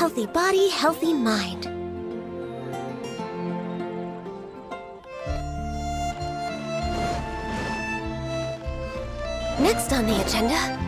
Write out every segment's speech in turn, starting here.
Healthy body, healthy mind. Next on the agenda...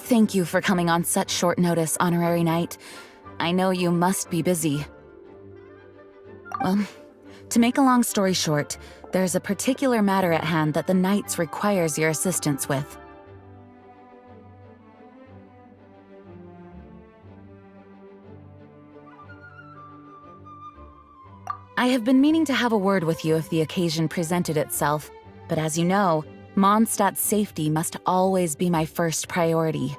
Thank you for coming on such short notice, Honorary Knight. I know you must be busy. Well, to make a long story short, there's a particular matter at hand that the Knights requires your assistance with. I have been meaning to have a word with you if the occasion presented itself, but as you know, Mondstadt's safety must always be my first priority.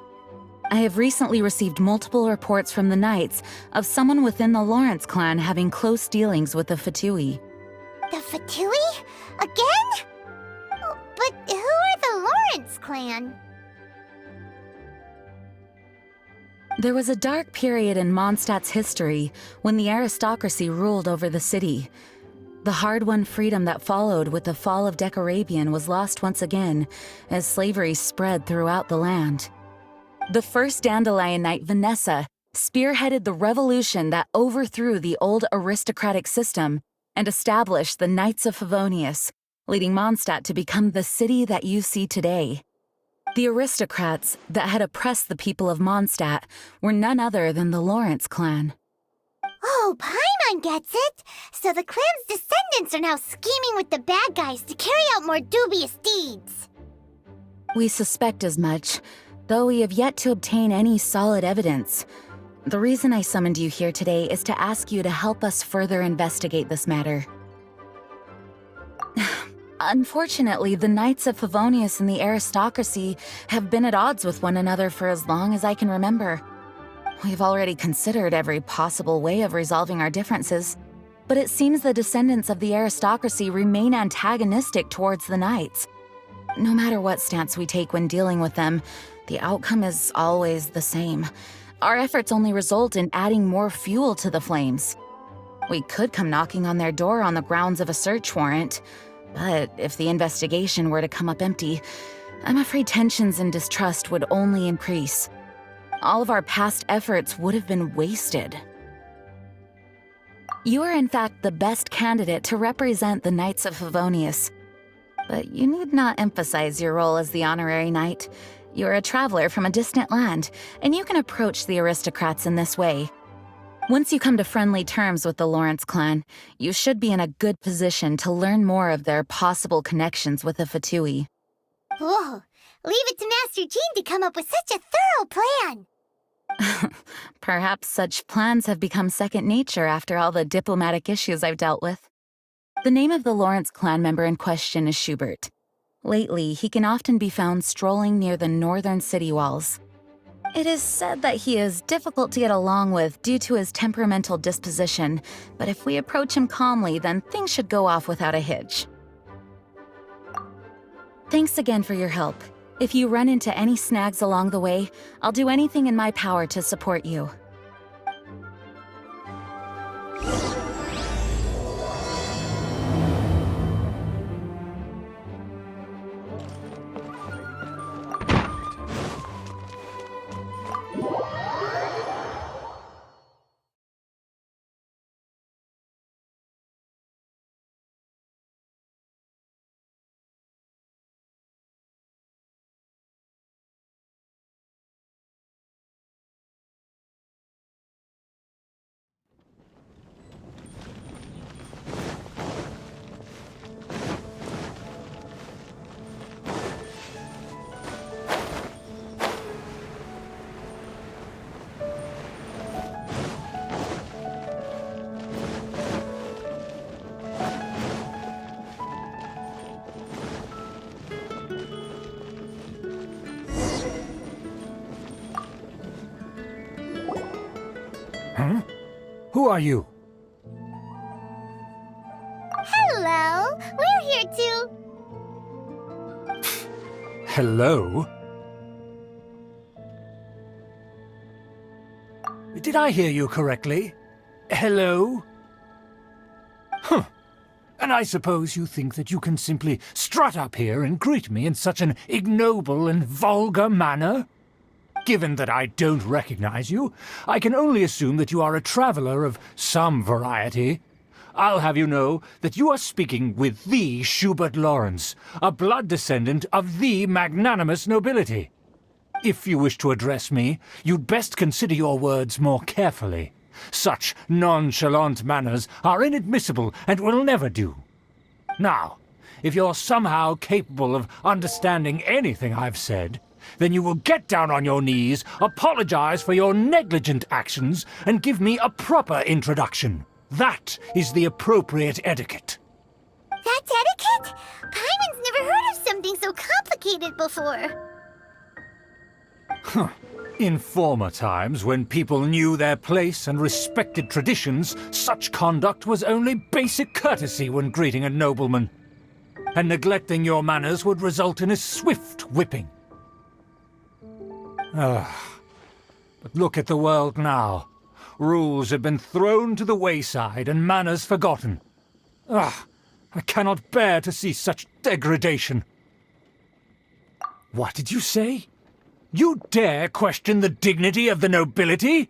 I have recently received multiple reports from the Knights of someone within the Lawrence clan having close dealings with the Fatui. The Fatui? Again? But who are the Lawrence clan? There was a dark period in Mondstadt's history when the aristocracy ruled over the city. The hard-won freedom that followed with the fall of Decarabian was lost once again as slavery spread throughout the land. The first Dandelion Knight, Vanessa, spearheaded the revolution that overthrew the old aristocratic system and established the Knights of Favonius, leading Mondstadt to become the city that you see today. The aristocrats that had oppressed the people of Mondstadt were none other than the Lawrence clan. Oh, Paimon gets it! So the clan's descendants are now scheming with the bad guys to carry out more dubious deeds. We suspect as much, though we have yet to obtain any solid evidence. The reason I summoned you here today is to ask you to help us further investigate this matter. Unfortunately, the Knights of Favonius and the aristocracy have been at odds with one another for as long as I can remember. We've already considered every possible way of resolving our differences, but it seems the descendants of the aristocracy remain antagonistic towards the Knights. No matter what stance we take when dealing with them, the outcome is always the same. Our efforts only result in adding more fuel to the flames. We could come knocking on their door on the grounds of a search warrant, but if the investigation were to come up empty, I'm afraid tensions and distrust would only increase. All of our past efforts would have been wasted. You are in fact the best candidate to represent the Knights of Favonius. But you need not emphasize your role as the Honorary Knight. You are a traveler from a distant land, and you can approach the aristocrats in this way. Once you come to friendly terms with the Lawrence clan, you should be in a good position to learn more of their possible connections with the Fatui. Whoa, leave it to Master Jean to come up with such a thorough plan! Perhaps such plans have become second nature after all the diplomatic issues I've dealt with. The name of the Lawrence clan member in question is Schubert. Lately, he can often be found strolling near the northern city walls. It is said that he is difficult to get along with due to his temperamental disposition, but if we approach him calmly, then things should go off without a hitch. Thanks again for your help. If you run into any snags along the way, I'll do anything in my power to support you. Huh? Who are you? Hello, we're here too. Hello? Did I hear you correctly? Hello? Huh. And I suppose you think that you can simply strut up here and greet me in such an ignoble and vulgar manner? Given that I don't recognize you, I can only assume that you are a traveler of some variety. I'll have you know that you are speaking with the Schubert Lawrence, a blood descendant of the magnanimous nobility. If you wish to address me, you'd best consider your words more carefully. Such nonchalant manners are inadmissible and will never do. Now, if you're somehow capable of understanding anything I've said, then you will get down on your knees, apologize for your negligent actions, and give me a proper introduction. That is the appropriate etiquette. That's etiquette? Paimon's never heard of something so complicated before. In former times, when people knew their place and respected traditions, such conduct was only basic courtesy when greeting a nobleman. And neglecting your manners would result in a swift whipping. But look at the world now. Rules have been thrown to the wayside and manners forgotten. I cannot bear to see such degradation. What did you say? You dare question the dignity of the nobility?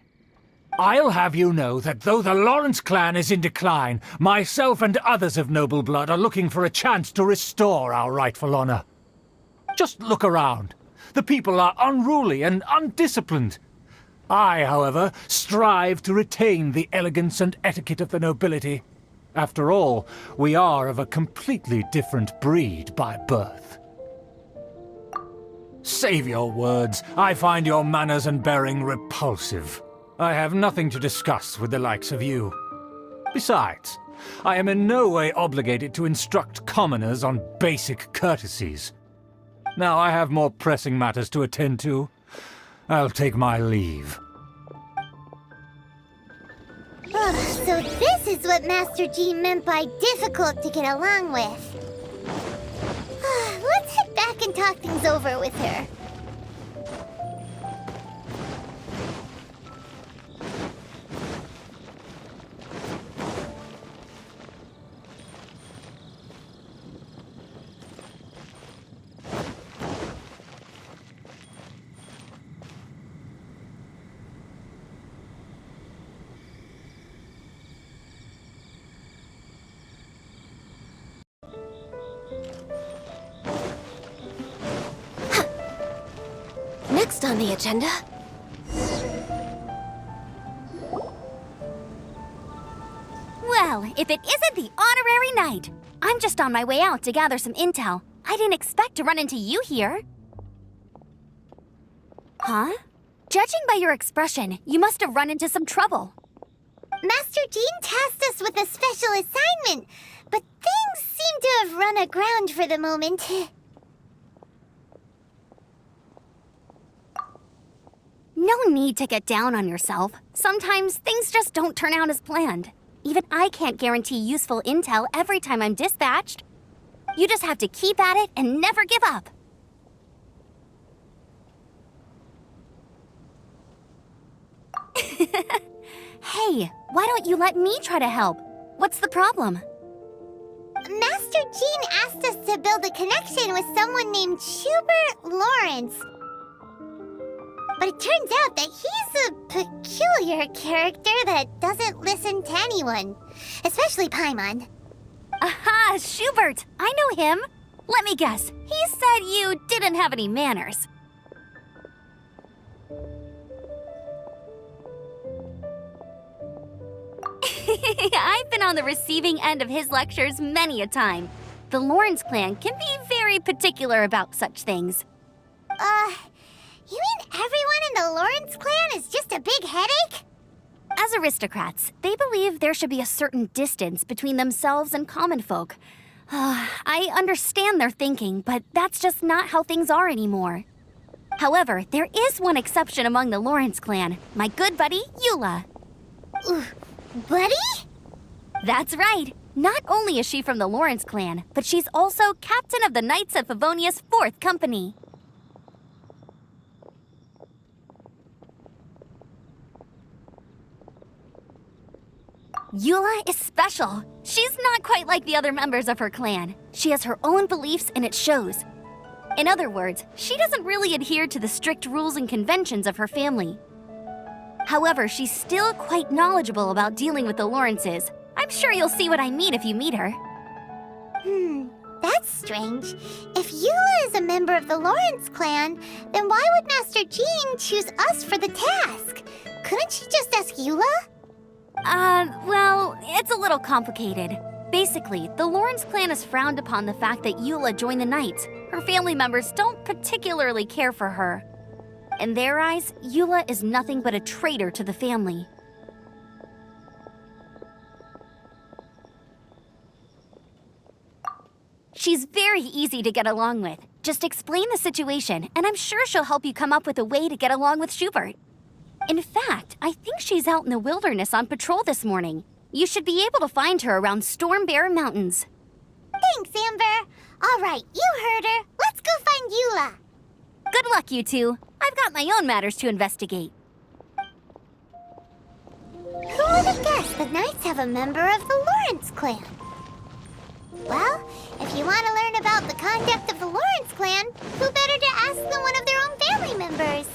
I'll have you know that though the Lawrence clan is in decline, myself and others of noble blood are looking for a chance to restore our rightful honor. Just look around. The people are unruly and undisciplined. I, however, strive to retain the elegance and etiquette of the nobility. After all, we are of a completely different breed by birth. Save your words. I find your manners and bearing repulsive. I have nothing to discuss with the likes of you. Besides, I am in no way obligated to instruct commoners on basic courtesies. Now I have more pressing matters to attend to. I'll take my leave. So this is what Master G meant by difficult to get along with. Let's head back and talk things over with her. Next on the agenda... Well, if it isn't the honorary knight! I'm just on my way out to gather some intel. I didn't expect to run into you here. Huh? Judging by your expression, you must have run into some trouble. Master Jean tasked us with a special assignment, but things seem to have run aground for the moment. No need to get down on yourself. Sometimes things just don't turn out as planned. Even I can't guarantee useful intel every time I'm dispatched. You just have to keep at it and never give up. Hey, why don't you let me try to help? What's the problem? Master Jean asked us to build a connection with someone named Schubert Lawrence. But it turns out that he's a peculiar character that doesn't listen to anyone, especially Paimon. Aha, Schubert! I know him. Let me guess, he said you didn't have any manners. I've been on the receiving end of his lectures many a time. The Lawrence clan can be very particular about such things. You mean everyone in the Lawrence clan is just a big headache? As aristocrats, they believe there should be a certain distance between themselves and common folk. I understand their thinking, but that's just not how things are anymore. However, there is one exception among the Lawrence clan, my good buddy, Eula. Buddy? That's right. Not only is she from the Lawrence clan, but she's also captain of the Knights of Favonia's 4th Company. Eula is special. She's not quite like the other members of her clan. She has her own beliefs and it shows. In other words, she doesn't really adhere to the strict rules and conventions of her family. However, she's still quite knowledgeable about dealing with the Lawrences. I'm sure you'll see what I mean if you meet her. That's strange. If Eula is a member of the Lawrence clan, then why would Master Jean choose us for the task? Couldn't she just ask Eula? Well, it's a little complicated. Basically, the Lawrence clan has frowned upon the fact that Eula joined the Knights. Her family members don't particularly care for her. In their eyes, Eula is nothing but a traitor to the family. She's very easy to get along with. Just explain the situation, and I'm sure she'll help you come up with a way to get along with Schubert. In fact, I think she's out in the wilderness on patrol this morning. You should be able to find her around Storm Bear Mountains. Thanks, Amber. All right, you heard her. Let's go find Eula. Good luck, you two. I've got my own matters to investigate. Who would have guessed the Knights have a member of the Lawrence clan? Well, if you want to learn about the conduct of the Lawrence clan, who better to ask than one of their own family members?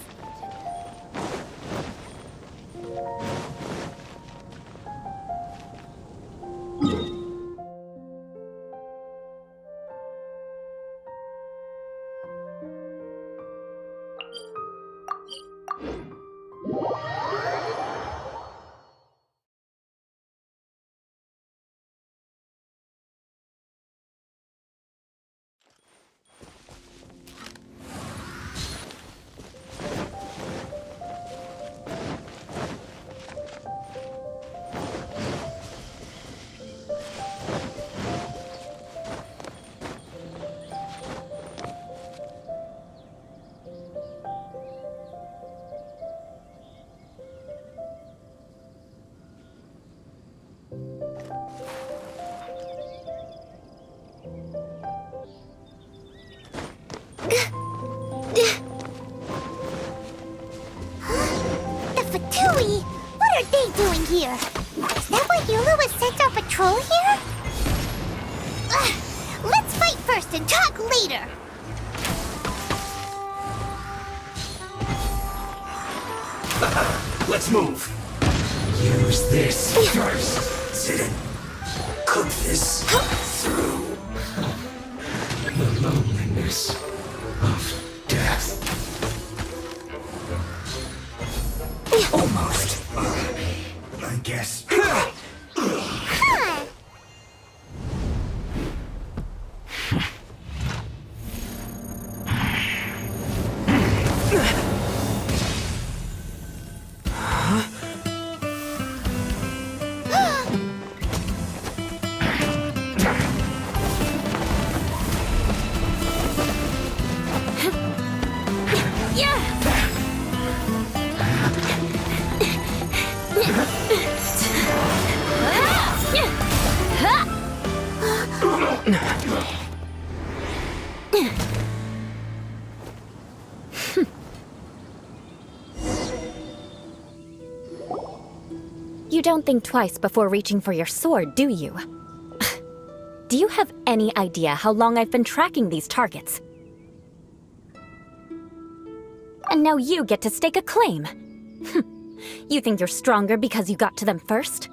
The Fatui! What are they doing here? Is that why Eula was sent on patrol here? Let's fight first and talk later! Let's move. Use this first. Sit in. Cook this through the loneliness of death. Almost. I guess. You don't think twice before reaching for your sword, do you? Do you have any idea how long I've been tracking these targets? And now you get to stake a claim. You think you're stronger because you got to them first?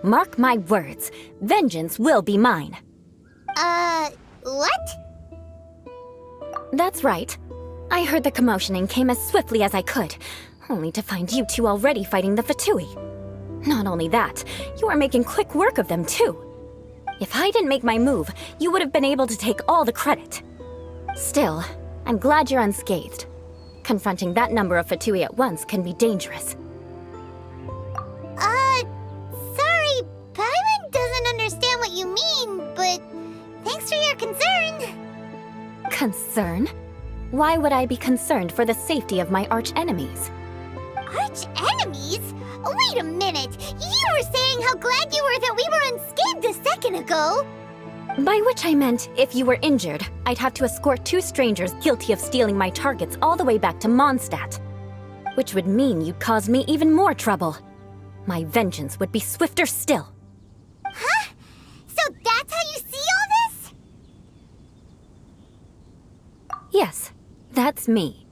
Mark my words, vengeance will be mine. What? That's right. I heard the commotion and came as swiftly as I could, only to find you two already fighting the Fatui. Not only that, you are making quick work of them too. If I didn't make my move, you would have been able to take all the credit. Still, I'm glad you're unscathed. Confronting that number of Fatui at once can be dangerous. Sorry, Paimon doesn't understand what you mean, but thanks for your concern. Concern? Why would I be concerned for the safety of my arch-enemies? Arch-enemies? Wait a minute! You were saying how glad you were that we were unscathed a second ago! By which I meant, if you were injured, I'd have to escort 2 strangers guilty of stealing my targets all the way back to Mondstadt. Which would mean you'd cause me even more trouble. My vengeance would be swifter still. Huh? So that's how you see all this? Yes, that's me.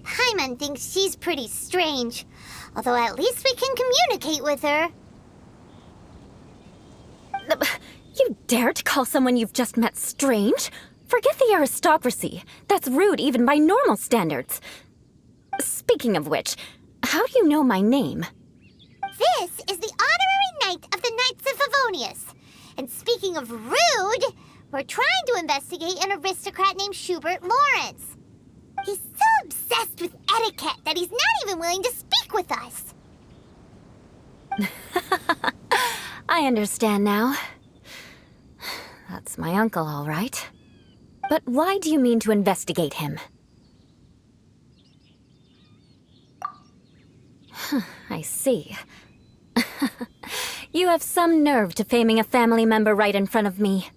Paimon thinks she's pretty strange. Although at least we can communicate with her. You dare to call someone you've just met strange? Forget the aristocracy. That's rude even by normal standards. Speaking of which, how do you know my name? This is the honorary knight of the Knights of Favonius. And speaking of rude, we're trying to investigate an aristocrat named Schubert Lawrence. He's so obsessed with etiquette that he's not even willing to speak with us. I understand now. That's my uncle, all right. But why do you mean to investigate him? I see. You have some nerve to faming a family member right in front of me.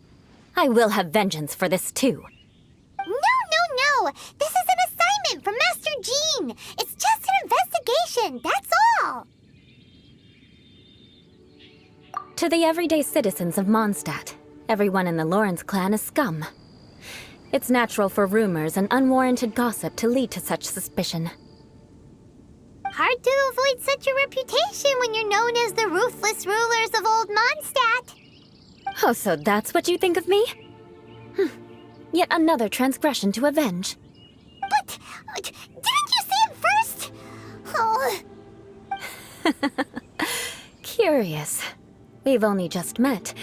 I will have vengeance for this too. No! This is an assignment from Master Jean! It's just an investigation, that's all! To the everyday citizens of Mondstadt, everyone in the Lawrence clan is scum. It's natural for rumors and unwarranted gossip to lead to such suspicion. Hard to avoid such a reputation when you're known as the ruthless rulers of Old Mondstadt. Oh, so that's what you think of me? Yet another transgression to avenge. But, didn't you say it first? Oh. Curious. We've only just met,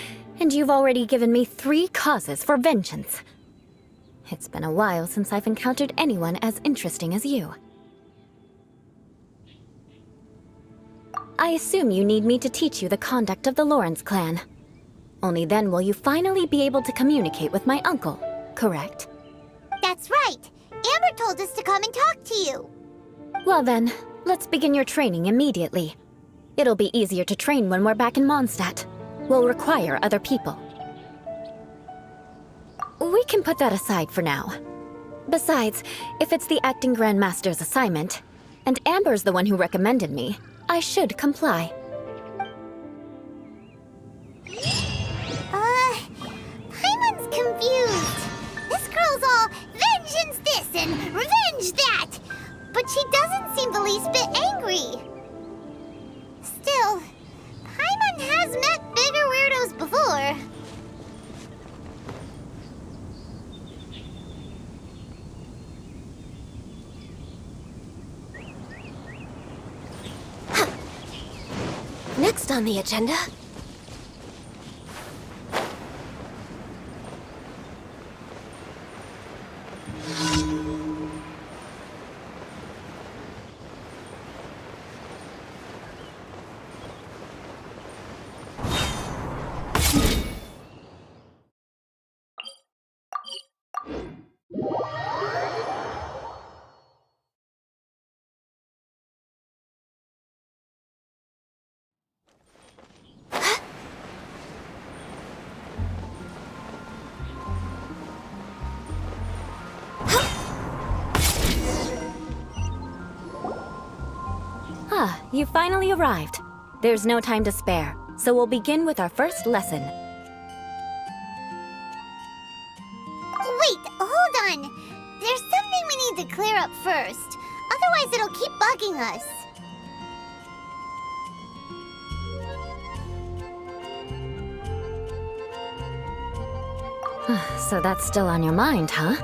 and you've already given me 3 causes for vengeance. It's been a while since I've encountered anyone as interesting as you. I assume you need me to teach you the conduct of the Lawrence clan. Only then will you finally be able to communicate with my uncle, correct? That's right. Amber told us to come and talk to you. Well then, let's begin your training immediately. It'll be easier to train when we're back in Mondstadt. We'll require other people. We can put that aside for now. Besides, if it's the acting Grandmaster's assignment, and Amber's the one who recommended me, I should comply. Paimon's confused. This girl's all vengeance this and revenge that. But she doesn't seem the least bit angry. Still, Paimon has met bigger weirdos before. Next on the agenda... Ah, you finally arrived. There's no time to spare, so we'll begin with our first lesson. Wait, hold on. There's something we need to clear up first. Otherwise, it'll keep bugging us. So that's still on your mind, huh?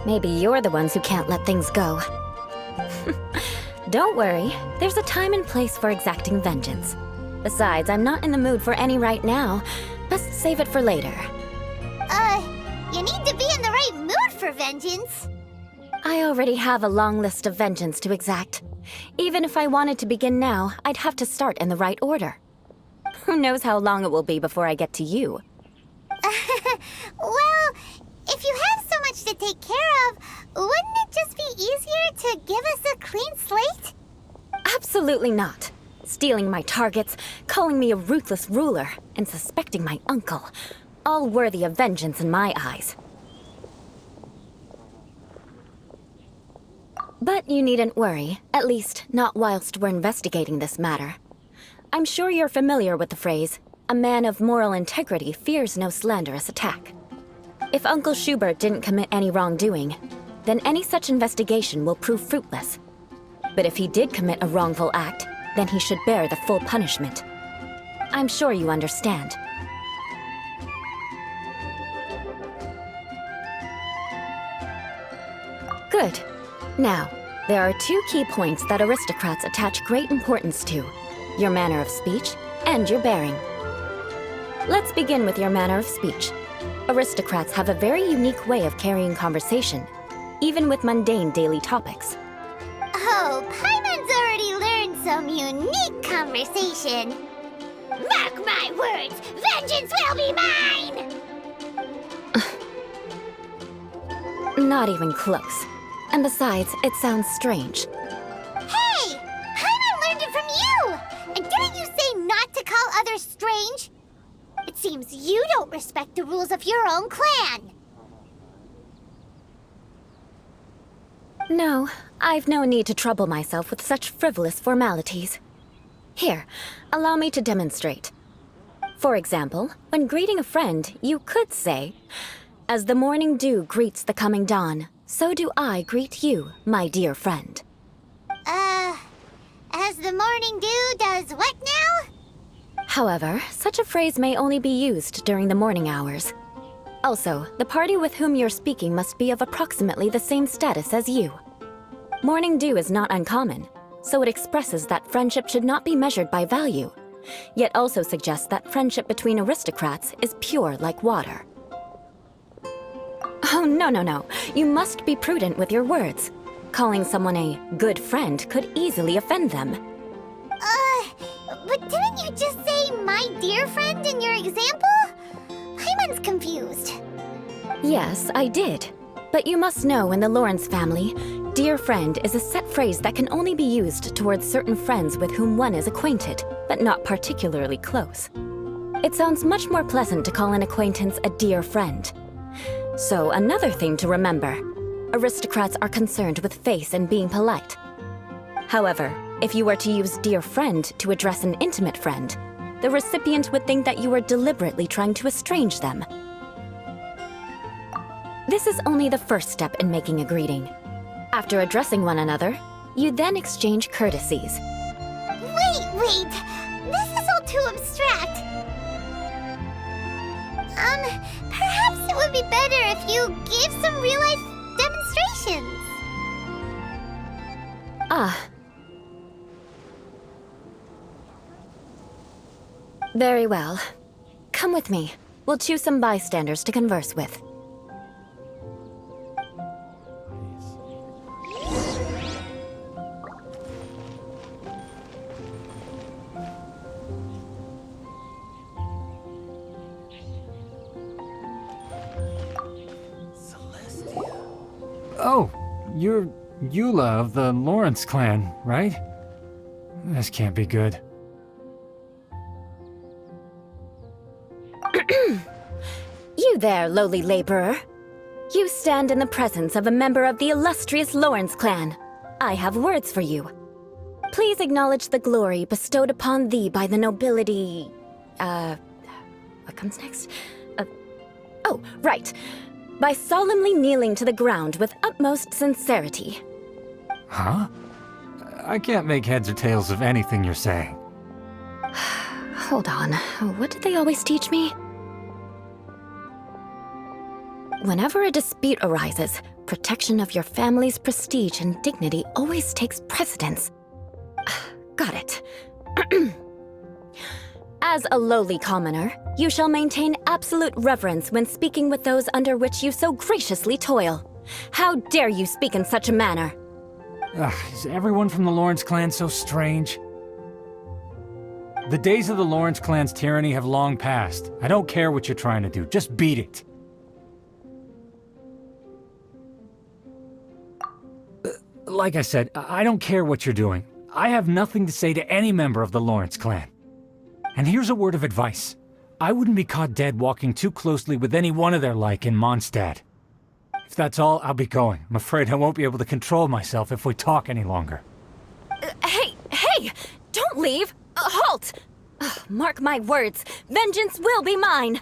Maybe you're the ones who can't let things go. Don't worry, there's a time and place for exacting vengeance. Besides, I'm not in the mood for any right now. Best save it for later. You need to be in the right mood for vengeance. I already have a long list of vengeance to exact. Even if I wanted to begin now, I'd have to start in the right order. Who knows how long it will be before I get to you? Well, if you have so much to take care of, wouldn't it just be easier to give us a clean slate? Absolutely not. Stealing my targets, calling me a ruthless ruler, and suspecting my uncle. All worthy of vengeance in my eyes. But you needn't worry, at least not whilst we're investigating this matter. I'm sure you're familiar with the phrase, a man of moral integrity fears no slanderous attack. If Uncle Schubert didn't commit any wrongdoing, then any such investigation will prove fruitless. But if he did commit a wrongful act, then he should bear the full punishment. I'm sure you understand. Good. Now, there are two key points that aristocrats attach great importance to: your manner of speech and your bearing. Let's begin with your manner of speech. Aristocrats have a very unique way of carrying conversation, even with mundane daily topics. Oh, Paimon's already learned some unique conversation. Mark my words, vengeance will be mine! Not even close. And besides, it sounds strange. Hey! Paimon learned it from you! And didn't you say not to call others strange? It seems you don't respect the rules of your own clan. No, I've no need to trouble myself with such frivolous formalities. Here, allow me to demonstrate. For example, when greeting a friend, you could say, "As the morning dew greets the coming dawn, so do I greet you, my dear friend." As the morning dew does what now? However, such a phrase may only be used during the morning hours. Also, the party with whom you're speaking must be of approximately the same status as you. Morning dew is not uncommon, so it expresses that friendship should not be measured by value, yet also suggests that friendship between aristocrats is pure like water. Oh, no. You must be prudent with your words. Calling someone a good friend could easily offend them. But didn't you just say my dear friend in your example? Paimon's confused. Yes, I did. But you must know in the Lawrence family, dear friend is a set phrase that can only be used towards certain friends with whom one is acquainted, but not particularly close. It sounds much more pleasant to call an acquaintance a dear friend. So another thing to remember, aristocrats are concerned with face and being polite. However, if you were to use dear friend to address an intimate friend, the recipient would think that you were deliberately trying to estrange them. This is only the first step in making a greeting. After addressing one another, you then exchange courtesies. Wait! This is all too abstract. Perhaps it would be better if you gave some real-life demonstrations. Ah. Very well. Come with me. We'll choose some bystanders to converse with. Oh, you're Eula of the Lawrence clan, right? This can't be good. You there, lowly laborer. You stand in the presence of a member of the illustrious Lawrence clan. I have words for you. Please acknowledge the glory bestowed upon thee by the nobility... What comes next? Oh, right. By solemnly kneeling to the ground with utmost sincerity. Huh? I can't make heads or tails of anything you're saying. Hold on. What did they always teach me? Whenever a dispute arises, protection of your family's prestige and dignity always takes precedence. Got it. As a lowly commoner, you shall maintain absolute reverence when speaking with those under which you so graciously toil. How dare you speak in such a manner? Is everyone from the Lawrence clan so strange? The days of the Lawrence clan's tyranny have long passed. I don't care what you're trying to do, just beat it. Like I said, I don't care what you're doing. I have nothing to say to any member of the Lawrence clan. And here's a word of advice. I wouldn't be caught dead walking too closely with any one of their like in Mondstadt. If that's all, I'll be going. I'm afraid I won't be able to control myself if we talk any longer. Hey! Don't leave! Halt! Mark my words, vengeance will be mine!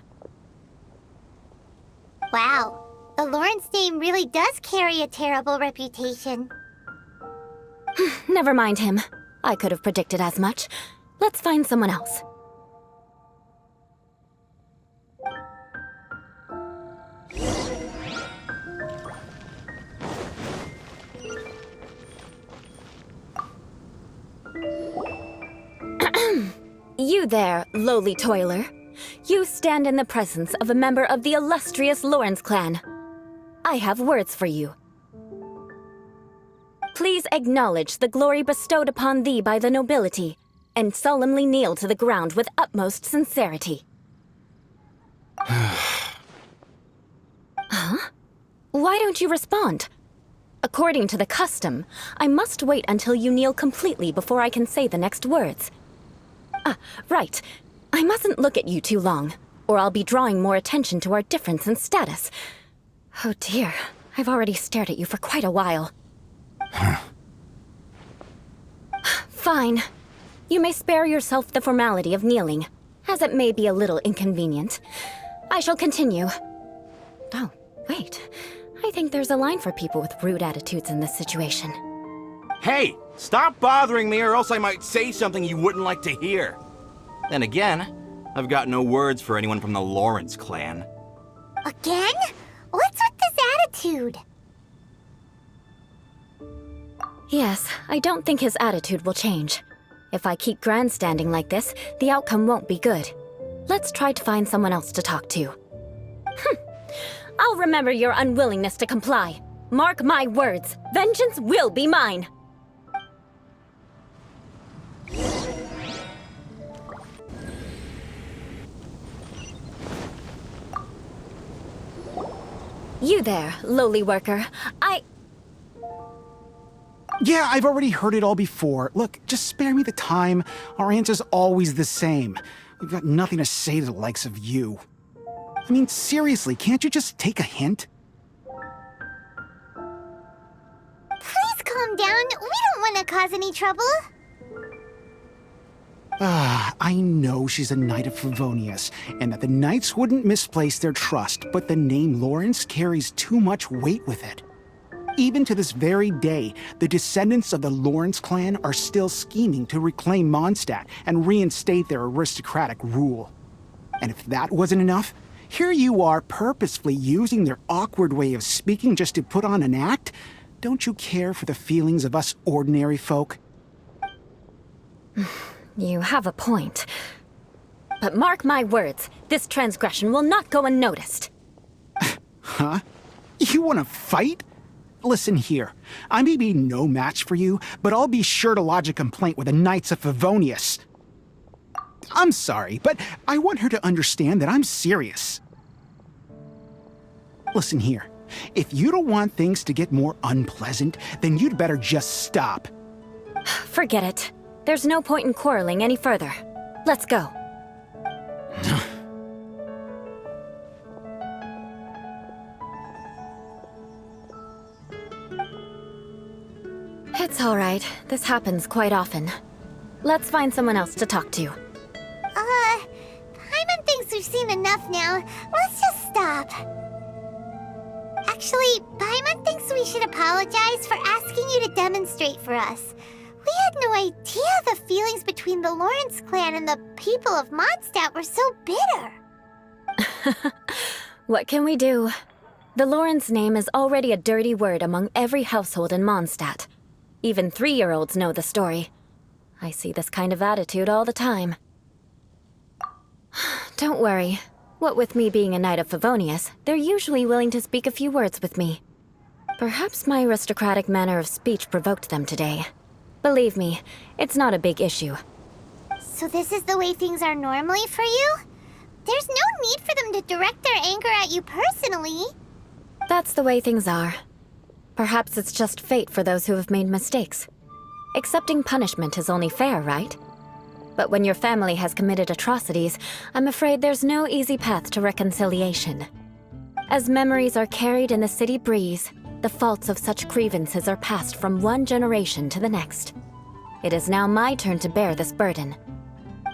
Wow, the Lawrence name really does carry a terrible reputation. Never mind him. I could have predicted as much. Let's find someone else. You there, lowly toiler. You stand in the presence of a member of the illustrious Lawrence clan. I have words for you. Please acknowledge the glory bestowed upon thee by the nobility, and solemnly kneel to the ground with utmost sincerity. Huh? Why don't you respond? According to the custom, I must wait until you kneel completely before I can say the next words. Right. I mustn't look at you too long, or I'll be drawing more attention to our difference in status. Oh dear, I've already stared at you for quite a while. Fine. You may spare yourself the formality of kneeling, as it may be a little inconvenient. I shall continue. Oh, wait. I think there's a line for people with rude attitudes in this situation. Hey, stop bothering me or else I might say something you wouldn't like to hear. Then again, I've got no words for anyone from the Lawrence clan. Again? What's with this attitude? Yes, I don't think his attitude will change. If I keep grandstanding like this, the outcome won't be good. Let's try to find someone else to talk to. I'll remember your unwillingness to comply. Mark my words, vengeance will be mine. You there, lowly worker. Yeah, I've already heard it all before. Look, just spare me the time. Our answer's always the same. We've got nothing to say to the likes of you. I mean, seriously, can't you just take a hint? Please calm down. We don't want to cause any trouble. I know she's a Knight of Favonius, and that the Knights wouldn't misplace their trust, but the name Lawrence carries too much weight with it. Even to this very day, the descendants of the Lawrence clan are still scheming to reclaim Mondstadt and reinstate their aristocratic rule. And if that wasn't enough, here you are purposefully using their awkward way of speaking just to put on an act? Don't you care for the feelings of us ordinary folk? You have a point. But mark my words, this transgression will not go unnoticed. Huh? You want to fight? Listen here, I may be no match for you, but I'll be sure to lodge a complaint with the Knights of Favonius. I'm sorry, but I want her to understand that I'm serious. Listen here, if you don't want things to get more unpleasant, then you'd better just stop. Forget it. There's no point in quarreling any further. Let's go. It's alright. This happens quite often. Let's find someone else to talk to. Paimon thinks we've seen enough now. Let's just stop. Actually, Paimon thinks we should apologize for asking you to demonstrate for us. We had no idea the feelings between the Lawrence clan and the people of Mondstadt were so bitter. What can we do? The Lawrence name is already a dirty word among every household in Mondstadt. Even 3-year-olds know the story. I see this kind of attitude all the time. Don't worry. What with me being a Knight of Favonius, they're usually willing to speak a few words with me. Perhaps my aristocratic manner of speech provoked them today. Believe me, it's not a big issue. So this is the way things are normally for you? There's no need for them to direct their anger at you personally. That's the way things are. Perhaps it's just fate for those who have made mistakes. Accepting punishment is only fair, right? But when your family has committed atrocities, I'm afraid there's no easy path to reconciliation. As memories are carried in the city breeze, the faults of such grievances are passed from one generation to the next. It is now my turn to bear this burden.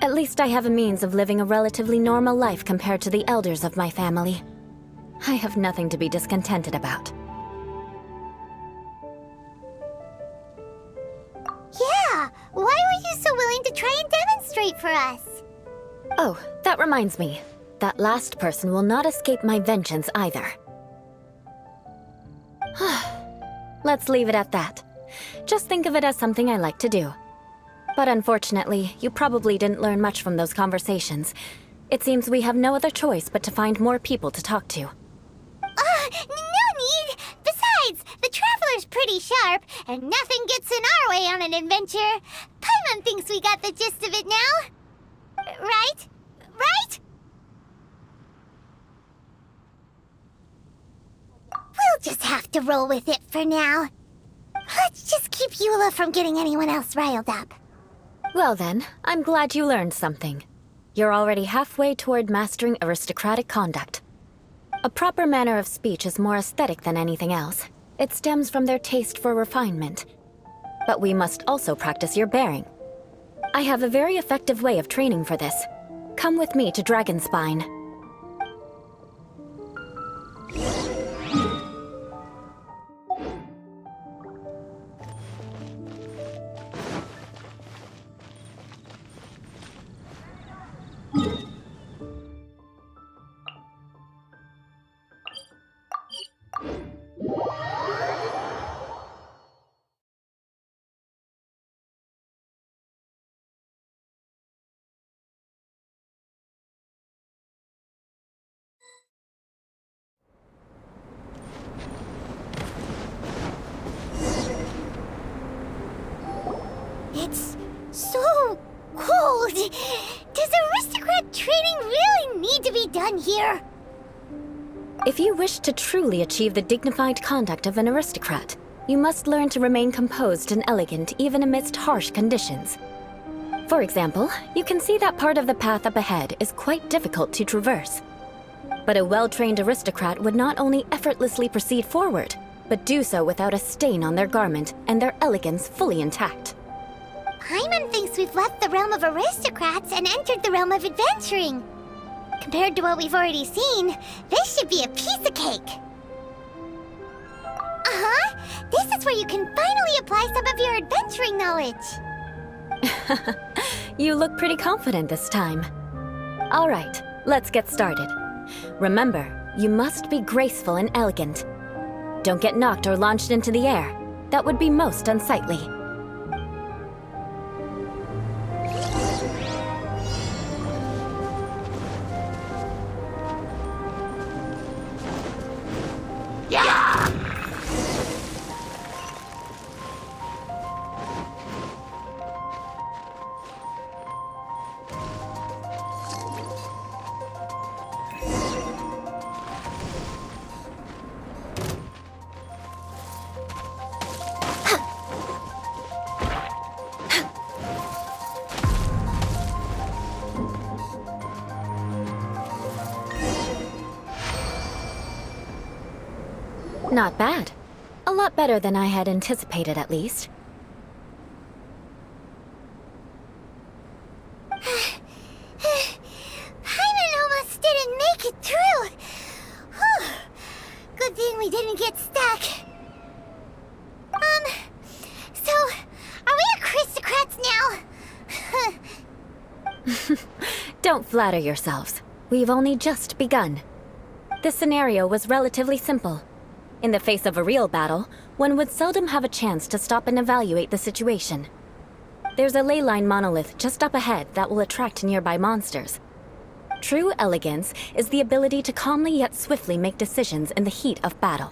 At least I have a means of living a relatively normal life compared to the elders of my family. I have nothing to be discontented about. Yeah, why were you so willing to try and demonstrate for us? Oh, that reminds me. That last person will not escape my vengeance either. Let's leave it at that. Just think of it as something I like to do. But unfortunately, you probably didn't learn much from those conversations. It seems we have no other choice but to find more people to talk to. No need! Besides, the Traveler's pretty sharp, and nothing gets in our way on an adventure. Paimon thinks we got the gist of it now. Right? Right? We'll just have to roll with it for now. Let's just keep Eula from getting anyone else riled up. Well then, I'm glad you learned something. You're already halfway toward mastering aristocratic conduct. A proper manner of speech is more aesthetic than anything else. It stems from their taste for refinement. But we must also practice your bearing. I have a very effective way of training for this. Come with me to Dragonspine. It's so cold. Does aristocrat training really need to be done here? If you wish to truly achieve the dignified conduct of an aristocrat, you must learn to remain composed and elegant even amidst harsh conditions. For example, you can see that part of the path up ahead is quite difficult to traverse. But a well-trained aristocrat would not only effortlessly proceed forward, but do so without a stain on their garment and their elegance fully intact. Paimon thinks we've left the realm of aristocrats and entered the realm of adventuring. Compared to what we've already seen, this should be a piece of cake. Uh-huh. This is where you can finally apply some of your adventuring knowledge. You look pretty confident this time. All right, let's get started. Remember, you must be graceful and elegant. Don't get knocked or launched into the air. That would be most unsightly. Not bad. A lot better than I had anticipated, at least. Don't flatter yourselves. We've only just begun. This scenario was relatively simple. In the face of a real battle, one would seldom have a chance to stop and evaluate the situation. There's a ley line monolith just up ahead that will attract nearby monsters. True elegance is the ability to calmly yet swiftly make decisions in the heat of battle.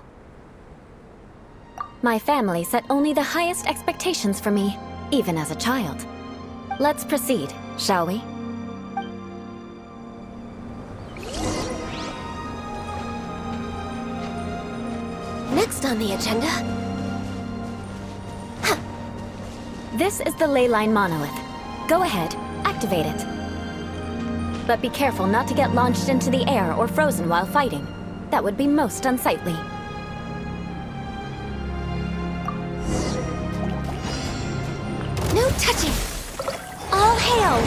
My family set only the highest expectations for me, even as a child. Let's proceed, shall we? Next on the agenda... This is the ley line monolith. Go ahead, activate it. But be careful not to get launched into the air or frozen while fighting. That would be most unsightly. No touching! All hail!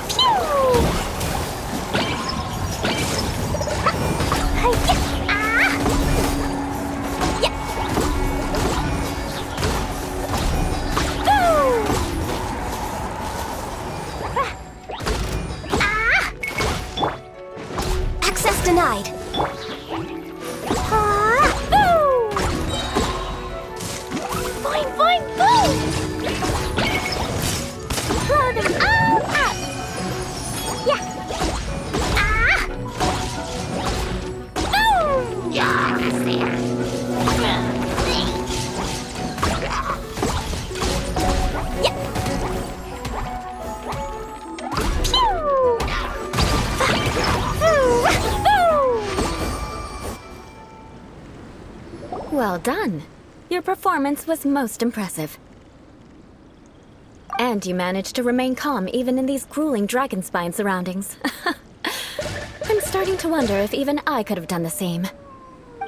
Pew! Hi-ya! Ah! Yeah! Boo! Ah! Access denied. Boing, boom! Blow them all up! Yeah! Ah! Boom! Yeah, that's there. Yeah! Pew! Well done. Your performance was most impressive. And you managed to remain calm even in these grueling dragon spine surroundings. I'm starting to wonder if even I could have done the same.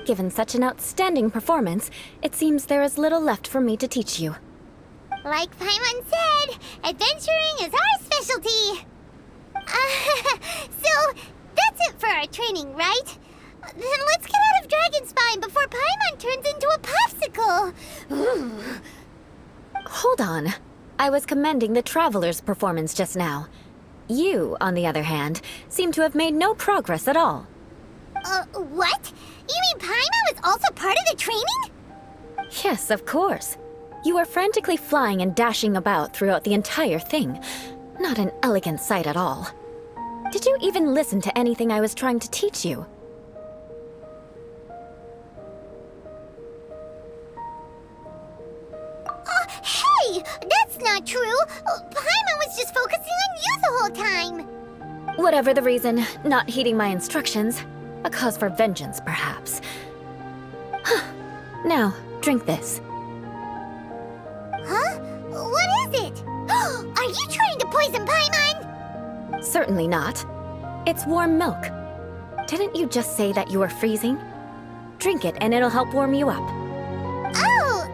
Given such an outstanding performance, it seems there is little left for me to teach you. Like Paimon said, adventuring is our specialty. So, that's it for our training, right? Then let's get out of Dragonspine before Paimon turns into a popsicle. Ooh. Hold on. I was commending the Traveler's performance just now. You, on the other hand, seem to have made no progress at all. What? You mean Paimon was also part of the training? Yes, of course. You were frantically flying and dashing about throughout the entire thing. Not an elegant sight at all. Did you even listen to anything I was trying to teach you? Hey! That's not true! Paimon was just focusing on you the whole time! Whatever the reason, not heeding my instructions. A cause for vengeance, perhaps. Now, drink this. Huh? What is it? Are you trying to poison Paimon? Certainly not. It's warm milk. Didn't you just say that you were freezing? Drink it and it'll help warm you up. Oh,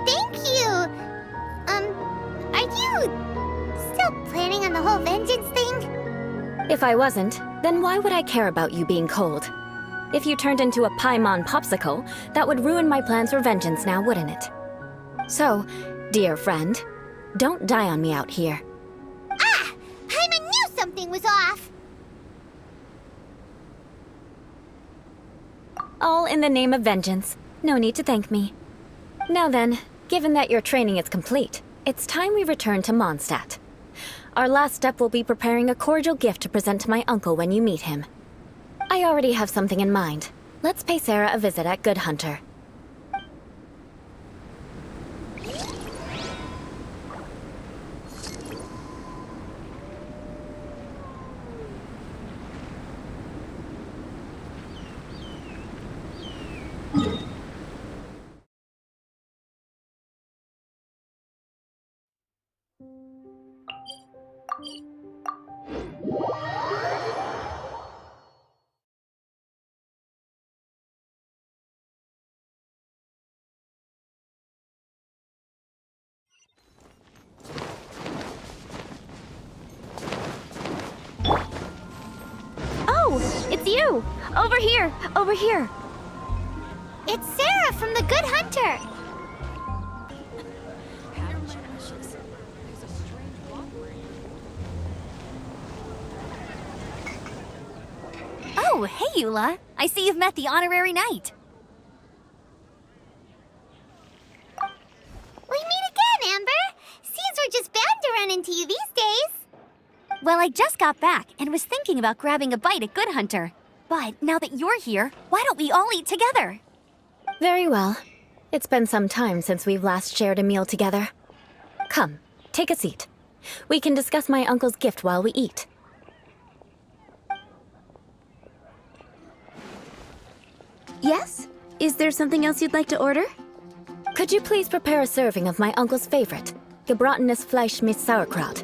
thank you. Are you still planning on the whole vengeance thing? If I wasn't, then why would I care about you being cold? If you turned into a Paimon popsicle, that would ruin my plans for vengeance now, wouldn't it? So, dear friend, don't die on me out here. Ah! Paimon knew something was off! All in the name of vengeance. No need to thank me. Now then, given that your training is complete, it's time we return to Mondstadt. Our last step will be preparing a cordial gift to present to my uncle when you meet him. I already have something in mind. Let's pay Sarah a visit at Good Hunter. It's you! Over here! Over here! It's Sarah from the Good Hunter! Oh, hey, Eula. I see you've met the honorary knight. We meet again, Amber. Seems we're just bound to run into you these days. Well, I just got back and was thinking about grabbing a bite at Good Hunter. But now that you're here, why don't we all eat together? Very well. It's been some time since we've last shared a meal together. Come, take a seat. We can discuss my uncle's gift while we eat. Yes? Is there something else you'd like to order? Could you please prepare a serving of my uncle's favorite, gebratenes Fleisch mit Sauerkraut?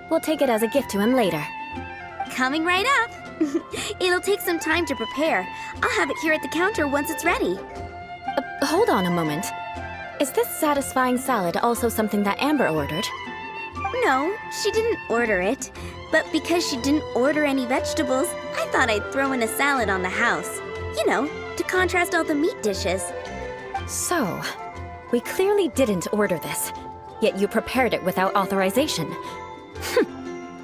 We'll take it as a gift to him later. Coming right up. It'll take some time to prepare. I'll have it here at the counter once it's ready. Hold on a moment. Is this satisfying salad also something that Amber ordered? No, she didn't order it. But because she didn't order any vegetables, I thought I'd throw in a salad on the house. You know, to contrast all the meat dishes. So, we clearly didn't order this, yet you prepared it without authorization.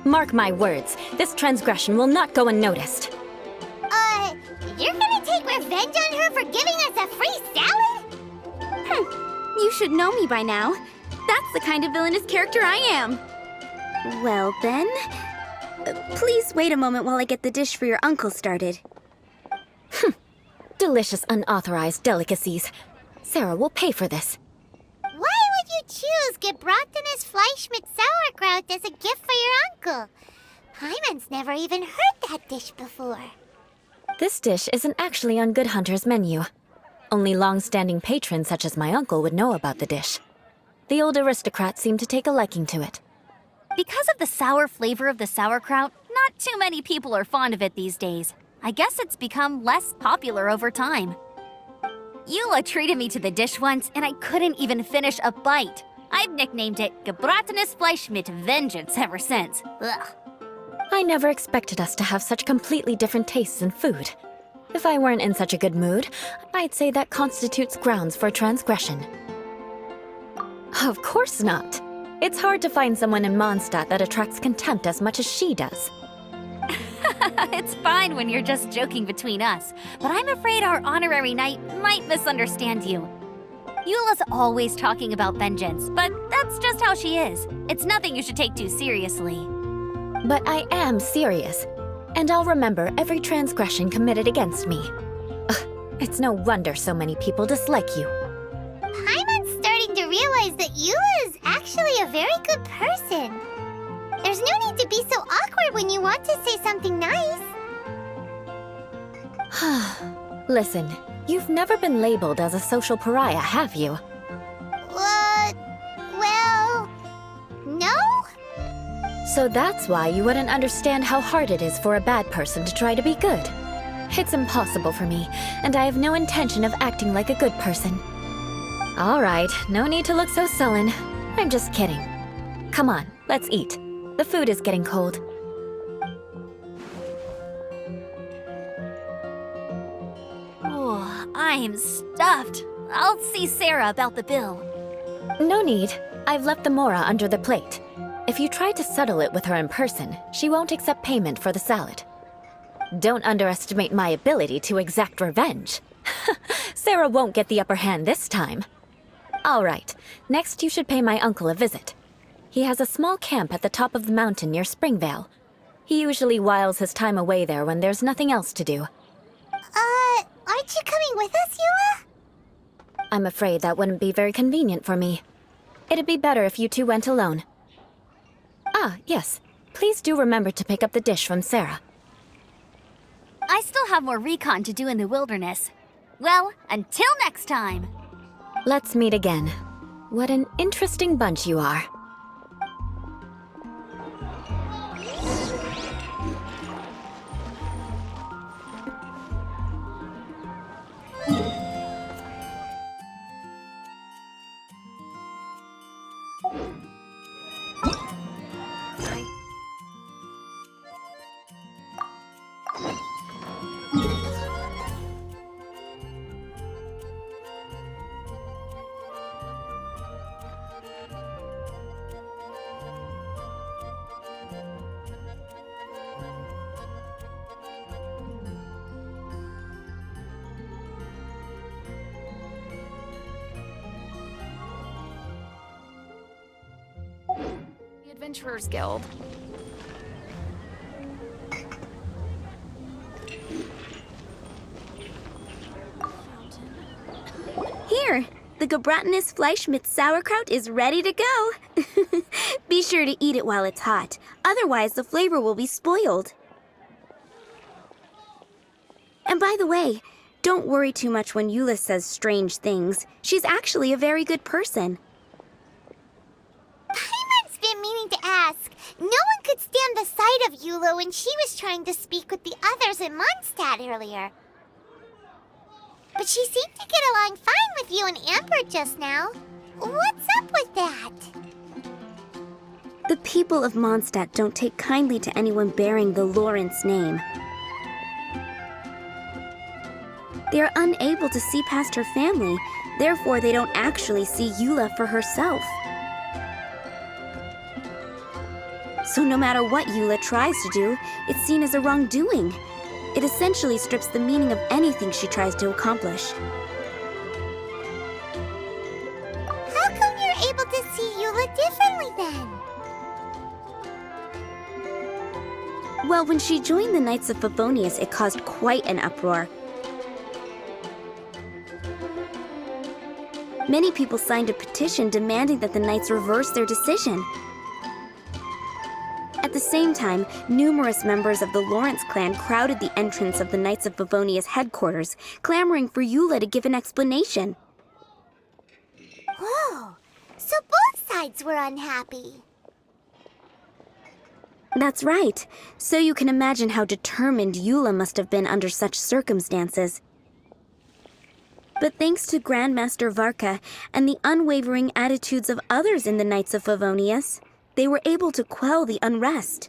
Mark my words, this transgression will not go unnoticed. You're gonna take revenge on her for giving us a free salad? You should know me by now. That's the kind of villainous character I am. Well then, please wait a moment while I get the dish for your uncle started. Delicious unauthorized delicacies. Sarah will pay for this. Why would you choose gebratenes Fleisch mit Sauerkraut as a gift for your uncle? Hyman's never even heard that dish before. This dish isn't actually on Good Hunter's menu. Only long-standing patrons such as my uncle would know about the dish. The old aristocrat seemed to take a liking to it. Because of the sour flavor of the sauerkraut, not too many people are fond of it these days. I guess it's become less popular over time. Eula treated me to the dish once, and I couldn't even finish a bite. I've nicknamed it gebratenes Fleisch mit Vengeance ever since. Ugh. I never expected us to have such completely different tastes in food. If I weren't in such a good mood, I'd say that constitutes grounds for transgression. Of course not. It's hard to find someone in Mondstadt that attracts contempt as much as she does. It's fine when you're just joking between us, but I'm afraid our honorary knight might misunderstand you. Eula's always talking about vengeance, but that's just how she is. It's nothing you should take too seriously. But I am serious, and I'll remember every transgression committed against me. Ugh, it's no wonder so many people dislike you. Hyman's starting to realize that Eula is actually a very good person. There's no need to be so awkward when you want to say something nice. Listen, you've never been labeled as a social pariah, have you? Well, no? So that's why you wouldn't understand how hard it is for a bad person to try to be good. It's impossible for me, and I have no intention of acting like a good person. All right, no need to look so sullen. I'm just kidding. Come on, let's eat. The food is getting cold. Oh, I'm stuffed. I'll see Sarah about the bill. No need. I've left the mora under the plate. If you try to settle it with her in person, she won't accept payment for the salad. Don't underestimate my ability to exact revenge. Sarah won't get the upper hand this time. All right, next you should pay my uncle a visit. He has a small camp at the top of the mountain near Springvale. He usually whiles his time away there when there's nothing else to do. Aren't you coming with us, Eula? I'm afraid that wouldn't be very convenient for me. It'd be better if you two went alone. Ah, yes. Please do remember to pick up the dish from Sarah. I still have more recon to do in the wilderness. Well, until next time. Let's meet again. What an interesting bunch you are. Adventurers Guild. Here, the Gebratinus Fleischmitz sauerkraut is ready to go. Be sure to eat it while it's hot, otherwise the flavor will be spoiled. And by the way, don't worry too much when Eula says strange things. She's actually a very good person. Paimon's been meaning to ask. No one could stand the sight of Eula when she was trying to speak with the others in Mondstadt earlier. But she seemed to get along fine with you and Amber just now. What's up with that? The people of Mondstadt don't take kindly to anyone bearing the Lawrence name. They are unable to see past her family, therefore they don't actually see Eula for herself. So no matter what Eula tries to do, it's seen as a wrongdoing. It essentially strips the meaning of anything she tries to accomplish. How come you're able to see Eula differently then? Well, when she joined the Knights of Favonius, it caused quite an uproar. Many people signed a petition demanding that the Knights reverse their decision. At the same time, numerous members of the Lawrence clan crowded the entrance of the Knights of Favonius headquarters, clamoring for Eula to give an explanation. Whoa, so both sides were unhappy. That's right. So you can imagine how determined Eula must have been under such circumstances. But thanks to Grandmaster Varka and the unwavering attitudes of others in the Knights of Favonius, they were able to quell the unrest.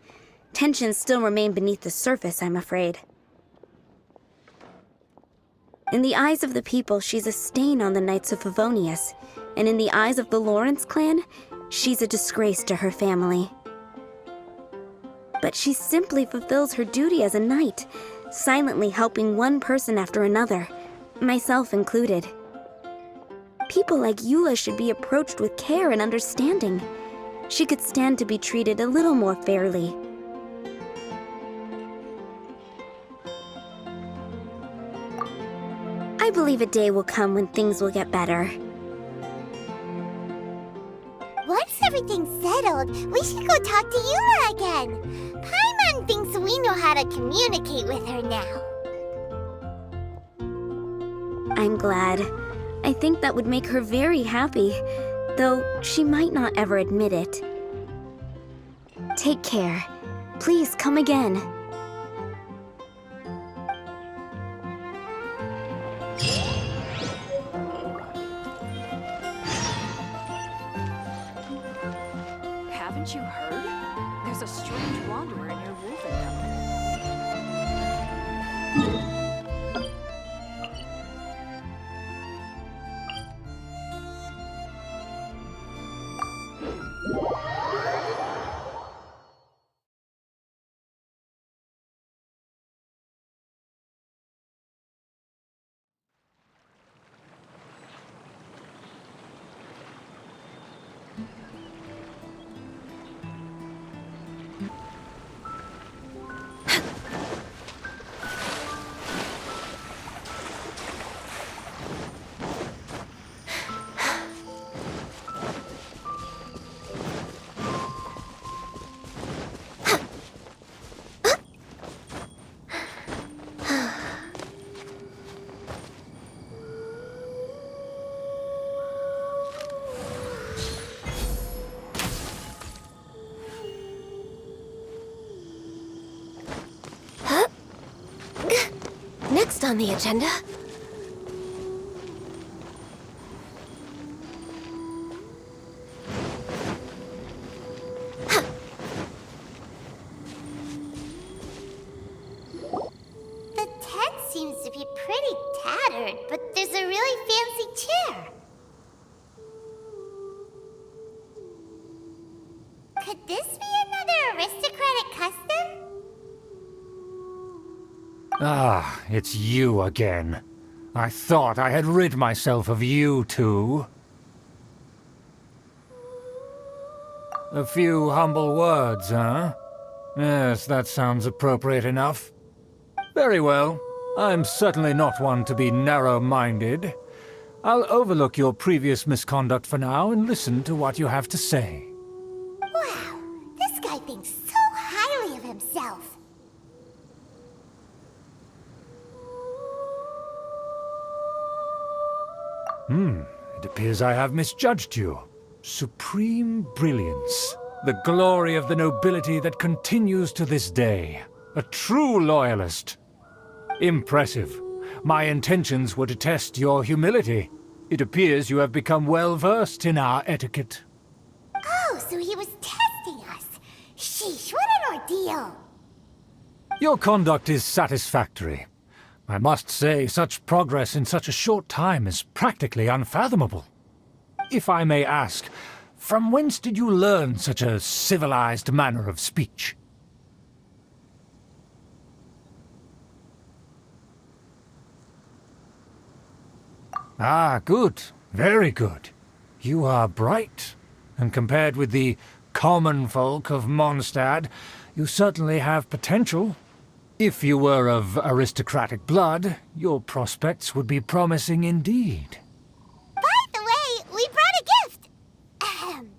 Tensions still remain beneath the surface, I'm afraid. In the eyes of the people, she's a stain on the Knights of Favonius, and in the eyes of the Lawrence clan, she's a disgrace to her family. But she simply fulfills her duty as a knight, silently helping one person after another, myself included. People like Eula should be approached with care and understanding. She could stand to be treated a little more fairly. I believe a day will come when things will get better. Once everything's settled, we should go talk to Eula again. Paimon thinks we know how to communicate with her now. I'm glad. I think that would make her very happy, though she might not ever admit it. Take care. Please come again. Haven't you heard? There's a strange wanderer near Wolfenham. Next on the agenda... The tent seems to be pretty tattered, but there's a really fancy chair. Could this be another aristocratic custom? Ah, it's you again. I thought I had rid myself of you two. A few humble words, huh? Yes, that sounds appropriate enough. Very well. I'm certainly not one to be narrow-minded. I'll overlook your previous misconduct for now and listen to what you have to say. Wow, this guy thinks so highly of himself. It appears I have misjudged you. Supreme brilliance. The glory of the nobility that continues to this day. A true loyalist. Impressive. My intentions were to test your humility. It appears you have become well-versed in our etiquette. Oh, so he was testing us. Sheesh, what an ordeal. Your conduct is satisfactory. I must say, such progress in such a short time is practically unfathomable. If I may ask, from whence did you learn such a civilized manner of speech? Ah, good. Very good. You are bright, and compared with the common folk of Mondstadt, you certainly have potential. If you were of aristocratic blood, your prospects would be promising indeed. By the way, we brought a gift. Ahem.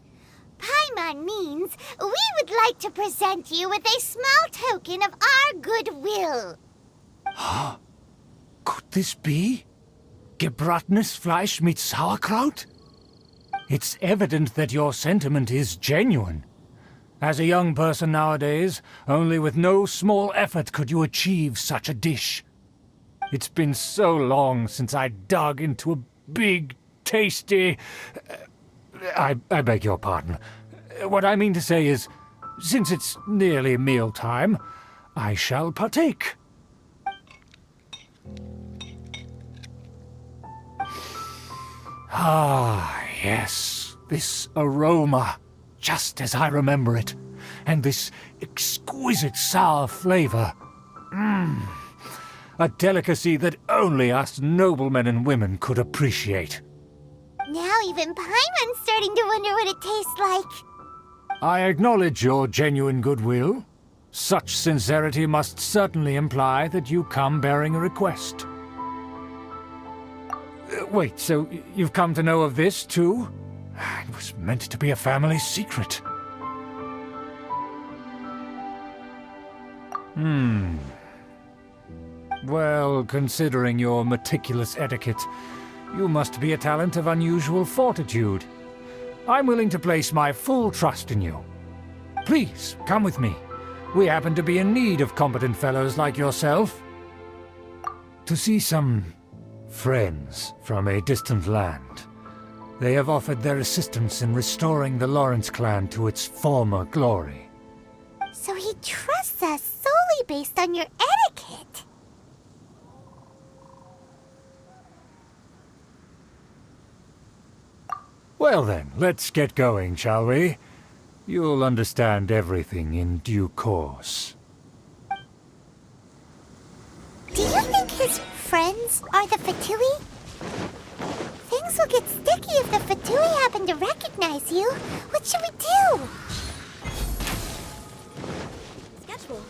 Paimon means we would like to present you with a small token of our goodwill. Could this be? Gebratenes Fleisch mit Sauerkraut? It's evident that your sentiment is genuine. As a young person nowadays, only with no small effort could you achieve such a dish. It's been so long since I dug into a big, tasty... I beg your pardon. What I mean to say is, since it's nearly mealtime, I shall partake. Ah, yes, this aroma, just as I remember it, and this exquisite sour flavor. A delicacy that only us noblemen and women could appreciate. Now even Paimon's starting to wonder what it tastes like. I acknowledge your genuine goodwill. Such sincerity must certainly imply that you come bearing a request. Wait, so you've come to know of this, too? It was meant to be a family secret. Well, considering your meticulous etiquette, you must be a talent of unusual fortitude. I'm willing to place my full trust in you. Please, come with me. We happen to be in need of competent fellows like yourself. To see some friends from a distant land. They have offered their assistance in restoring the Lawrence clan to its former glory. So he trusts us solely based on your etiquette. Well then, let's get going, shall we? You'll understand everything in due course. Do you think his friends are the Fatui? Things will get sticky if the Fatui happen to recognize you. What should we do? Schedule.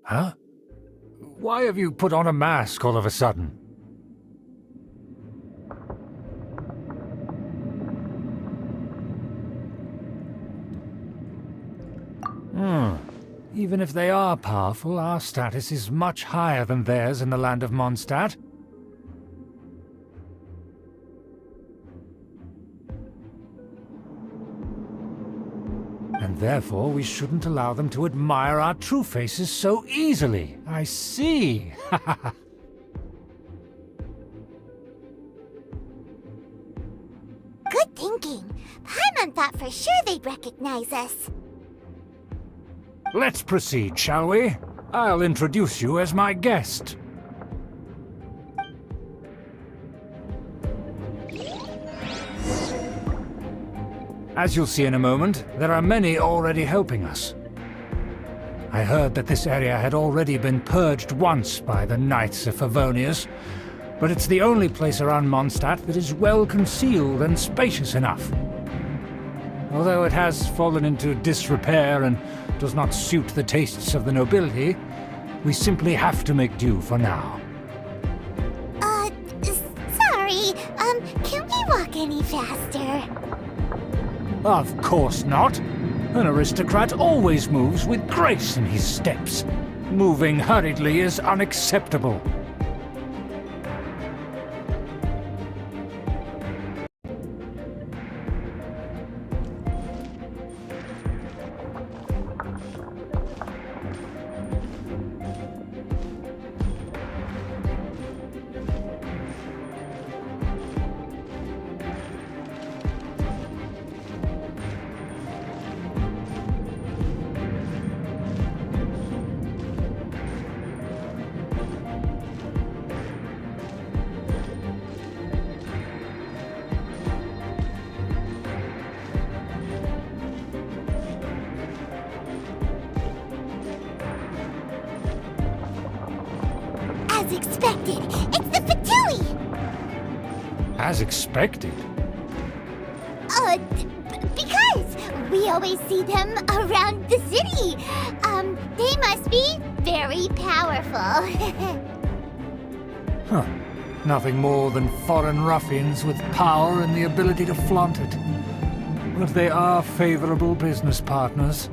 Huh? Why have you put on a mask all of a sudden? Even if they are powerful, our status is much higher than theirs in the land of Mondstadt. Therefore, we shouldn't allow them to admire our true faces so easily. I see. Good thinking. Paimon thought for sure they'd recognize us. Let's proceed, shall we? I'll introduce you as my guest. As you'll see in a moment, there are many already helping us. I heard that this area had already been purged once by the Knights of Favonius, but it's the only place around Mondstadt that is well concealed and spacious enough. Although it has fallen into disrepair and does not suit the tastes of the nobility, we simply have to make do for now. Sorry, can we walk any faster? Of course not. An aristocrat always moves with grace in his steps. Moving hurriedly is unacceptable. As expected, it's the Fatui! As expected. Because we always see them around the city. They must be very powerful. Huh. Nothing more than foreign ruffians with power and the ability to flaunt it. But they are favorable business partners.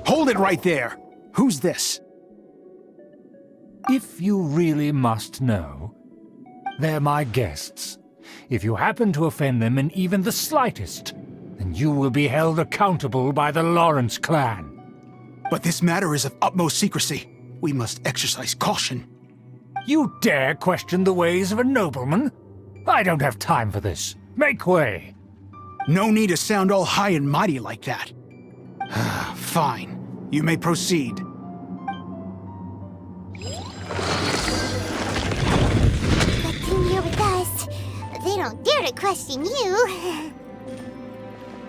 Hold it right there! Who's this? If you really must know, they're my guests. If you happen to offend them in even the slightest, then you will be held accountable by the Lawrence clan. But this matter is of utmost secrecy. We must exercise caution. You dare question the ways of a nobleman? I don't have time for this. Make way! No need to sound all high and mighty like that. Fine. You may proceed. But in here with us, they don't dare to question you.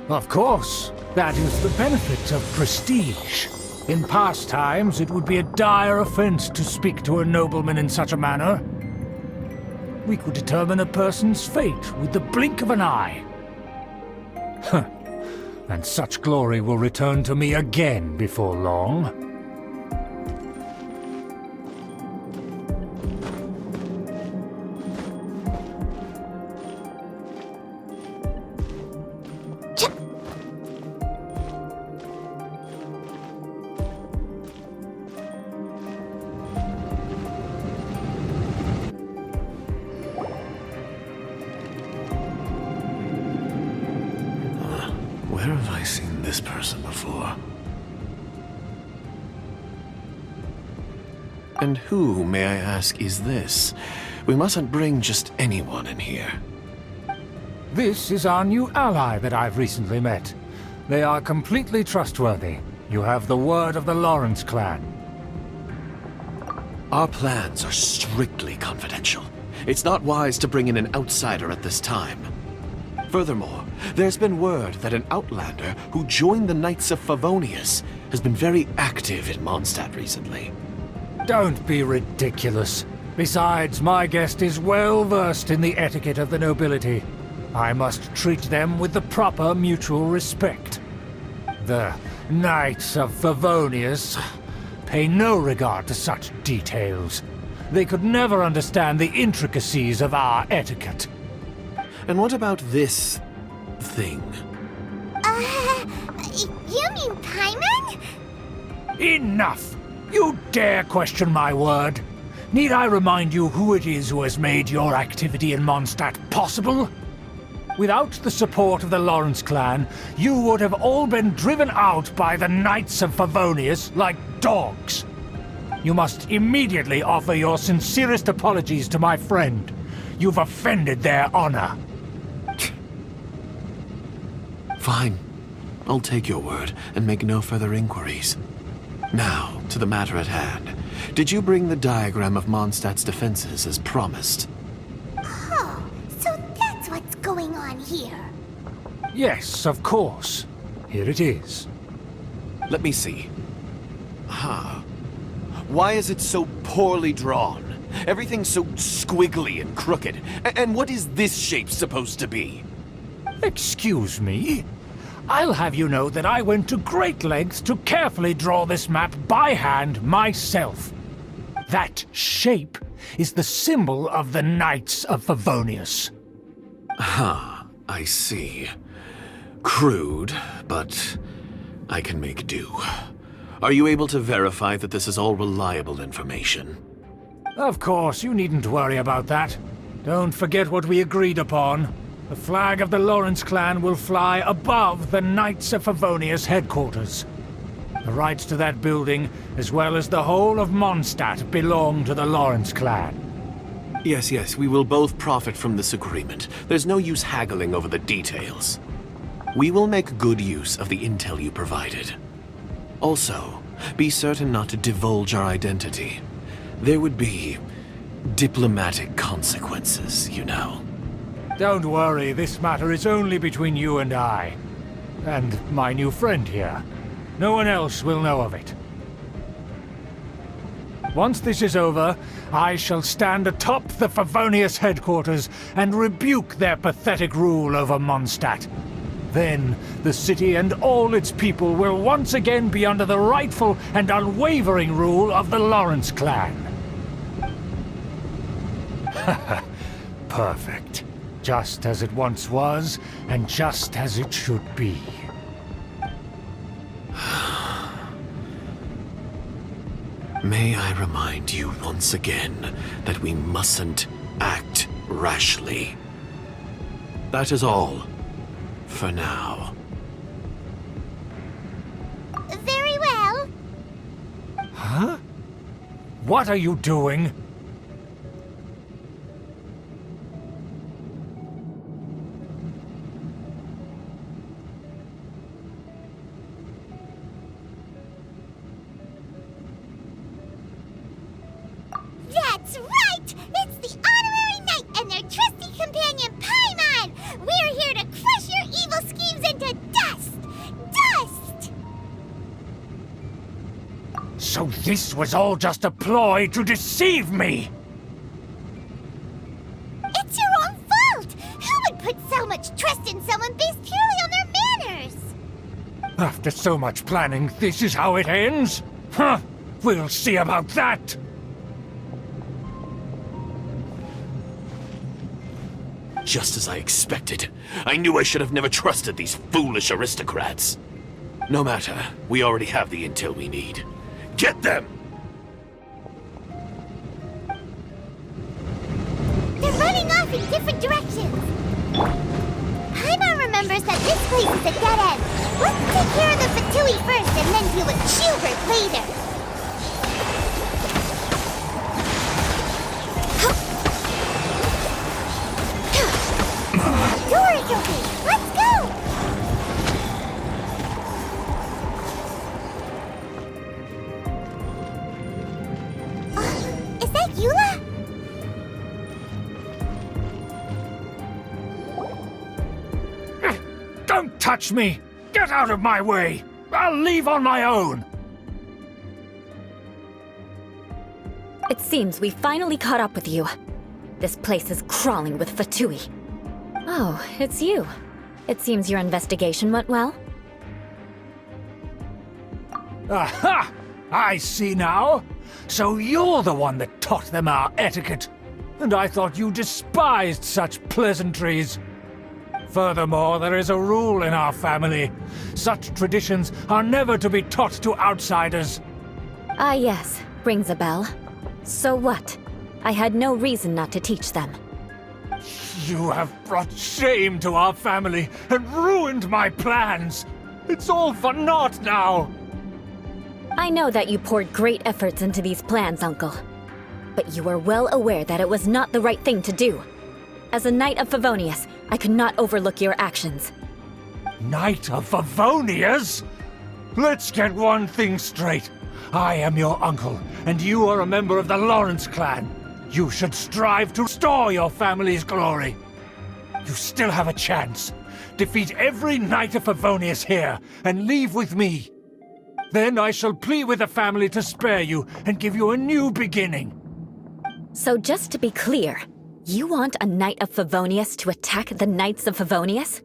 Of course. That is the benefit of prestige. In past times, it would be a dire offense to speak to a nobleman in such a manner. We could determine a person's fate with the blink of an eye. Huh. And such glory will return to me again before long. Where have I seen this person before? And who, may I ask, is this? We mustn't bring just anyone in here. This is our new ally that I've recently met. They are completely trustworthy. You have the word of the Lawrence clan. Our plans are strictly confidential. It's not wise to bring in an outsider at this time. Furthermore, there's been word that an outlander who joined the Knights of Favonius has been very active in Mondstadt recently. Don't be ridiculous. Besides, my guest is well versed in the etiquette of the nobility. I must treat them with the proper mutual respect. The Knights of Favonius pay no regard to such details. They could never understand the intricacies of our etiquette. And what about this thing? You mean Paimon? Enough! You dare question my word? Need I remind you who it is who has made your activity in Mondstadt possible? Without the support of the Lawrence clan, you would have all been driven out by the Knights of Favonius like dogs. You must immediately offer your sincerest apologies to my friend. You've offended their honor. Fine. I'll take your word and make no further inquiries. Now, to the matter at hand. Did you bring the diagram of Mondstadt's defenses as promised? Oh, so that's what's going on here. Yes, of course. Here it is. Let me see. Why is it so poorly drawn? Everything's so squiggly and crooked. And what is this shape supposed to be? Excuse me? I'll have you know that I went to great lengths to carefully draw this map by hand myself. That shape is the symbol of the Knights of Favonius. I see. Crude, but I can make do. Are you able to verify that this is all reliable information? Of course, you needn't worry about that. Don't forget what we agreed upon. The flag of the Lawrence clan will fly above the Knights of Favonius headquarters. The rights to that building, as well as the whole of Mondstadt, belong to the Lawrence clan. Yes, we will both profit from this agreement. There's no use haggling over the details. We will make good use of the intel you provided. Also, be certain not to divulge our identity. There would be diplomatic consequences, you know. Don't worry, this matter is only between you and I. And my new friend here. No one else will know of it. Once this is over, I shall stand atop the Favonius headquarters and rebuke their pathetic rule over Mondstadt. Then, the city and all its people will once again be under the rightful and unwavering rule of the Lawrence clan. Perfect. Just as it once was, and just as it should be. May I remind you once again that we mustn't act rashly. That is all. For now. Very well. Huh? What are you doing? That's right! It's the Honorary Knight and their trusty companion, Paimon! We're here to crush your evil schemes into dust! Dust! So this was all just a ploy to deceive me! It's your own fault! Who would put so much trust in someone based purely on their manners? After so much planning, this is how it ends? Huh! We'll see about that! Just as I expected. I knew I should have never trusted these foolish aristocrats. No matter, we already have the intel we need. Get them! They're running off in different directions. Paimon remembers that this place is a dead end. Let's take care of the Fatui first and then deal with Schubert later. Door is open! Let's go! Is that Eula? Don't touch me! Get out of my way! I'll leave on my own! It seems we finally caught up with you. This place is crawling with Fatui. Oh, it's you. It seems your investigation went well. Aha! I see now! So you're the one that taught them our etiquette. And I thought you despised such pleasantries. Furthermore, there is a rule in our family. Such traditions are never to be taught to outsiders. Ah yes, rings a bell. So what? I had no reason not to teach them. You have brought shame to our family and ruined my plans. It's all for naught now. I know that you poured great efforts into these plans, Uncle. But you were well aware that it was not the right thing to do. As a Knight of Favonius, I could not overlook your actions. Knight of Favonius? Let's get one thing straight. I am your uncle, and you are a member of the Lawrence clan. You should strive to restore your family's glory. You still have a chance. Defeat every Knight of Favonius here, and leave with me. Then I shall plead with the family to spare you and give you a new beginning. So just to be clear, you want a Knight of Favonius to attack the Knights of Favonius?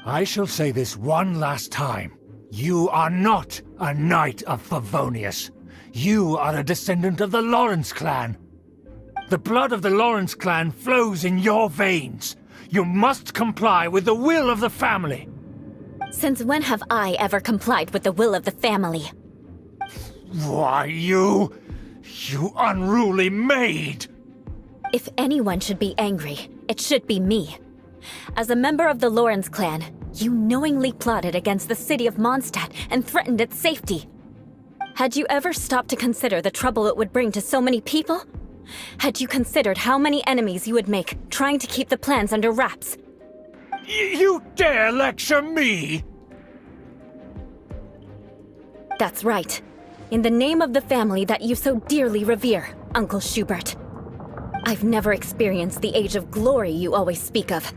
I shall say this one last time. You are not a Knight of Favonius. You are a descendant of the Lawrence clan. The blood of the Lawrence clan flows in your veins. You must comply with the will of the family. Since when have I ever complied with the will of the family? Why, you unruly maid! If anyone should be angry, it should be me. As a member of the Lawrence clan, you knowingly plotted against the city of Mondstadt and threatened its safety. Had you ever stopped to consider the trouble it would bring to so many people? Had you considered how many enemies you would make trying to keep the plans under wraps? You dare lecture me? That's right. In the name of the family that you so dearly revere, Uncle Schubert. I've never experienced the age of glory you always speak of,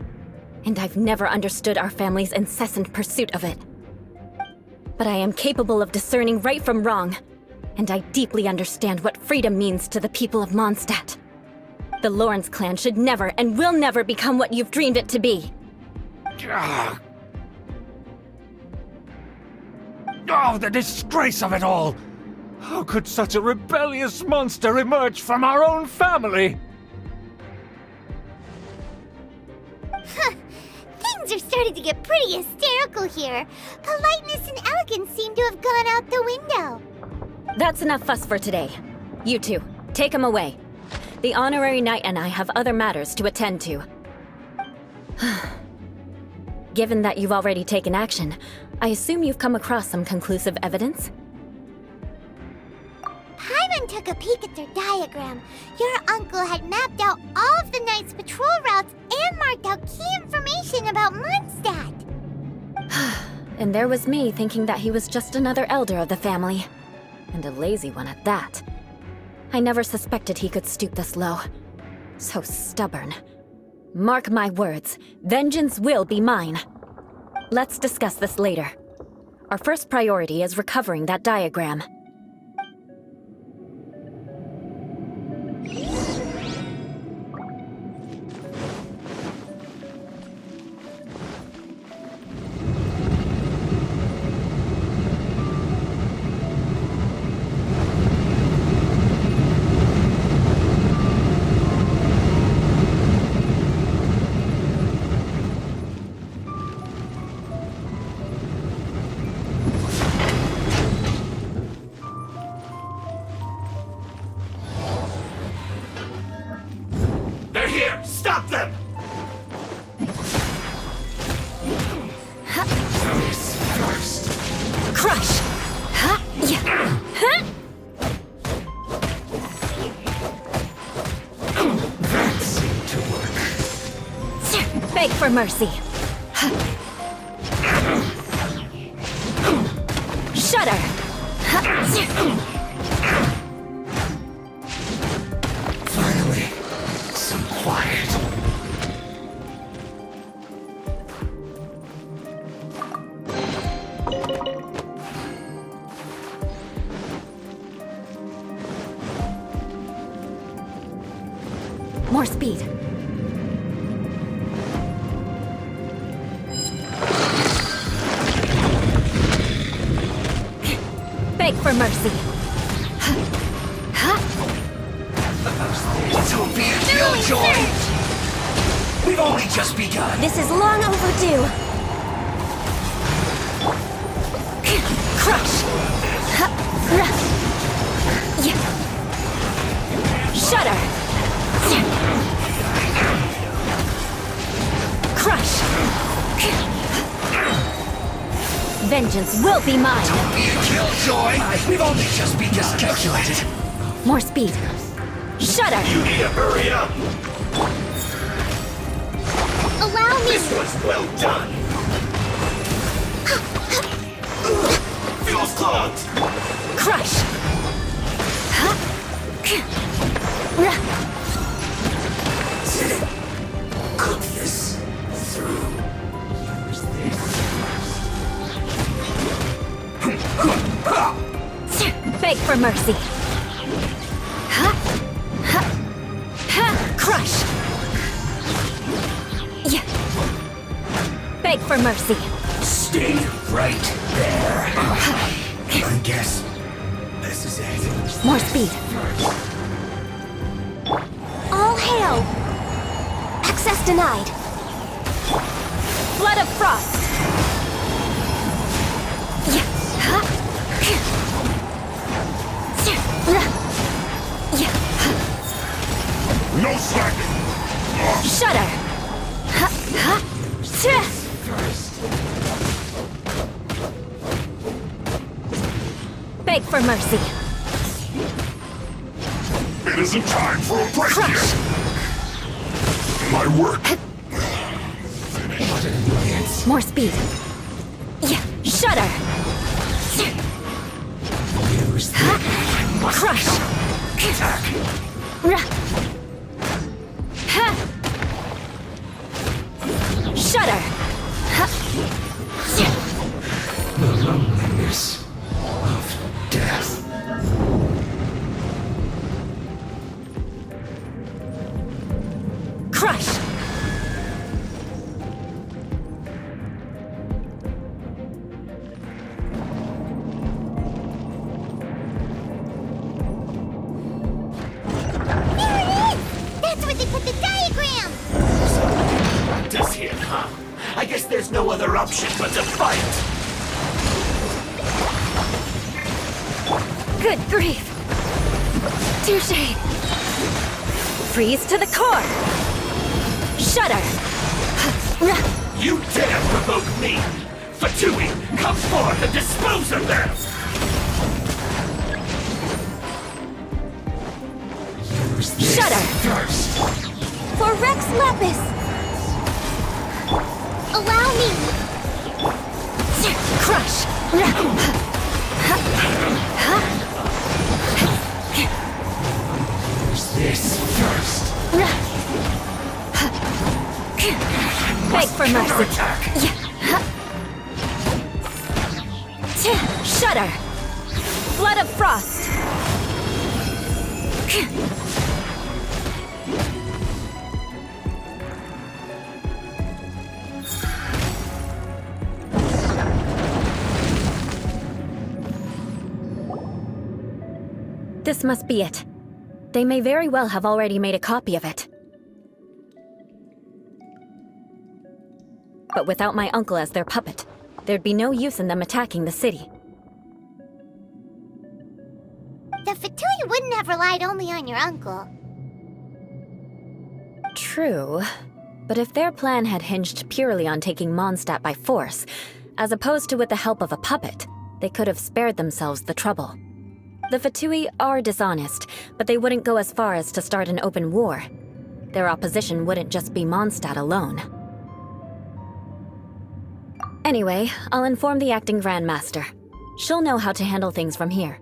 and I've never understood our family's incessant pursuit of it. But I am capable of discerning right from wrong, and I deeply understand what freedom means to the people of Mondstadt. The Lawrence clan should never and will never become what you've dreamed it to be. Oh, the disgrace of it all! How could such a rebellious monster emerge from our own family? Things are starting to get pretty hysterical here. Politeness and elegance seem to have gone out the window. That's enough fuss for today. You two, take him away. The honorary knight and I have other matters to attend to. Given that you've already taken action, I assume you've come across some conclusive evidence? Paimon took a peek at their diagram. Your uncle had mapped out all of the Knight's patrol routes and marked out key information about Mondstadt. And there was me thinking that he was just another elder of the family. And a lazy one at that. I never suspected he could stoop this low. So stubborn. Mark my words, vengeance will be mine. Let's discuss this later. Our first priority is recovering that diagram. Beg for mercy. Shudder. Finally, some quiet. More speed. Beg for mercy. Utopia killjoy! We've only just begun. This is long overdue. Crush! Shudder! Crush! Vengeance will be mine! Don't be a killjoy! We've only just begun. Discalculated. More speed. Shudder! You need to hurry up! Allow me! This was well done! Feels clogged! Crush! Cook this through. Use this. Beg for mercy. Crush! Beg for mercy. Stay right there. I guess this is it. More speed. All hail! Access denied. Flood of frost. No slacking! Shudder. Beg for mercy. It isn't time for a break yet! My work! Finished. More speed. Shudder. Use the Crush. attack! Shudder. The loneliness of death. Crush. That's where they put the diagram! Does here, huh? I guess there's no other option but to fight! Good grief. Touché. Freeze to the core. Shudder. You dare provoke me! Fatui, come forth and dispose of them! Use this Shudder. first! For Rex Lepus! Allow me! Crush. Use this first! Beg for mercy. Counterattack! Shudder. Flood of frost. This must be it. They may very well have already made a copy of it. But without my uncle as their puppet, there'd be no use in them attacking the city. The Fatui wouldn't have relied only on your uncle. True. But if their plan had hinged purely on taking Mondstadt by force, as opposed to with the help of a puppet, they could have spared themselves the trouble. The Fatui are dishonest, but they wouldn't go as far as to start an open war. Their opposition wouldn't just be Mondstadt alone. Anyway, I'll inform the acting Grandmaster. She'll know how to handle things from here.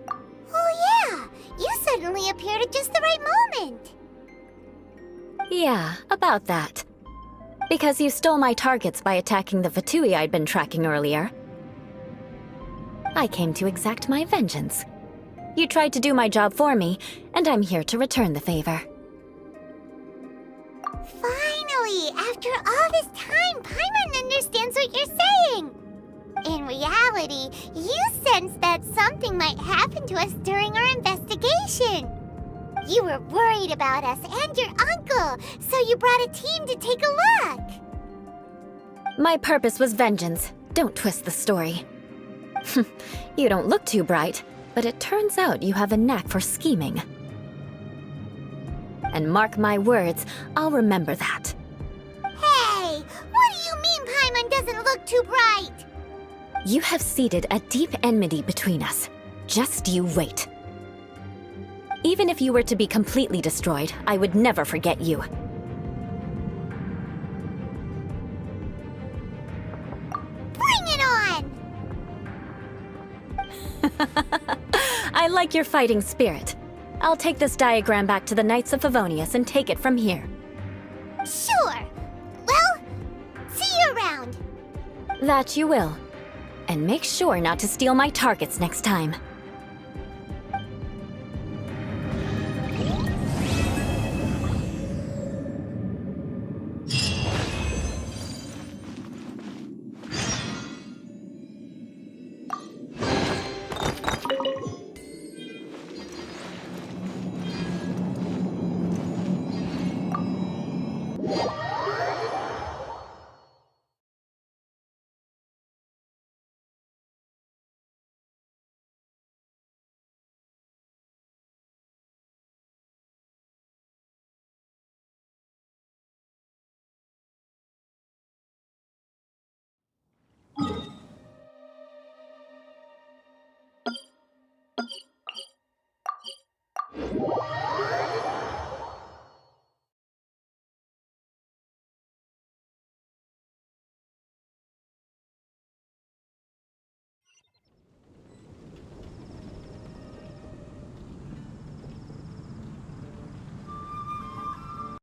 Oh yeah! You suddenly appeared at just the right moment! Yeah, about that. Because you stole my targets by attacking the Fatui I'd been tracking earlier. I came to exact my vengeance. You tried to do my job for me, and I'm here to return the favor. Finally! After all this time, Paimon understands what you're saying! In reality, you sensed that something might happen to us during our investigation. You were worried about us and your uncle, so you brought a team to take a look. My purpose was vengeance. Don't twist the story. You don't look too bright, but it turns out you have a knack for scheming. And mark my words, I'll remember that. Hey, what do you mean Paimon doesn't look too bright? You have seeded a deep enmity between us. Just you wait. Even if you were to be completely destroyed, I would never forget you. Bring it on! I like your fighting spirit. I'll take this diagram back to the Knights of Favonius and take it from here. Sure. Well, see you around. That you will. And make sure not to steal my targets next time.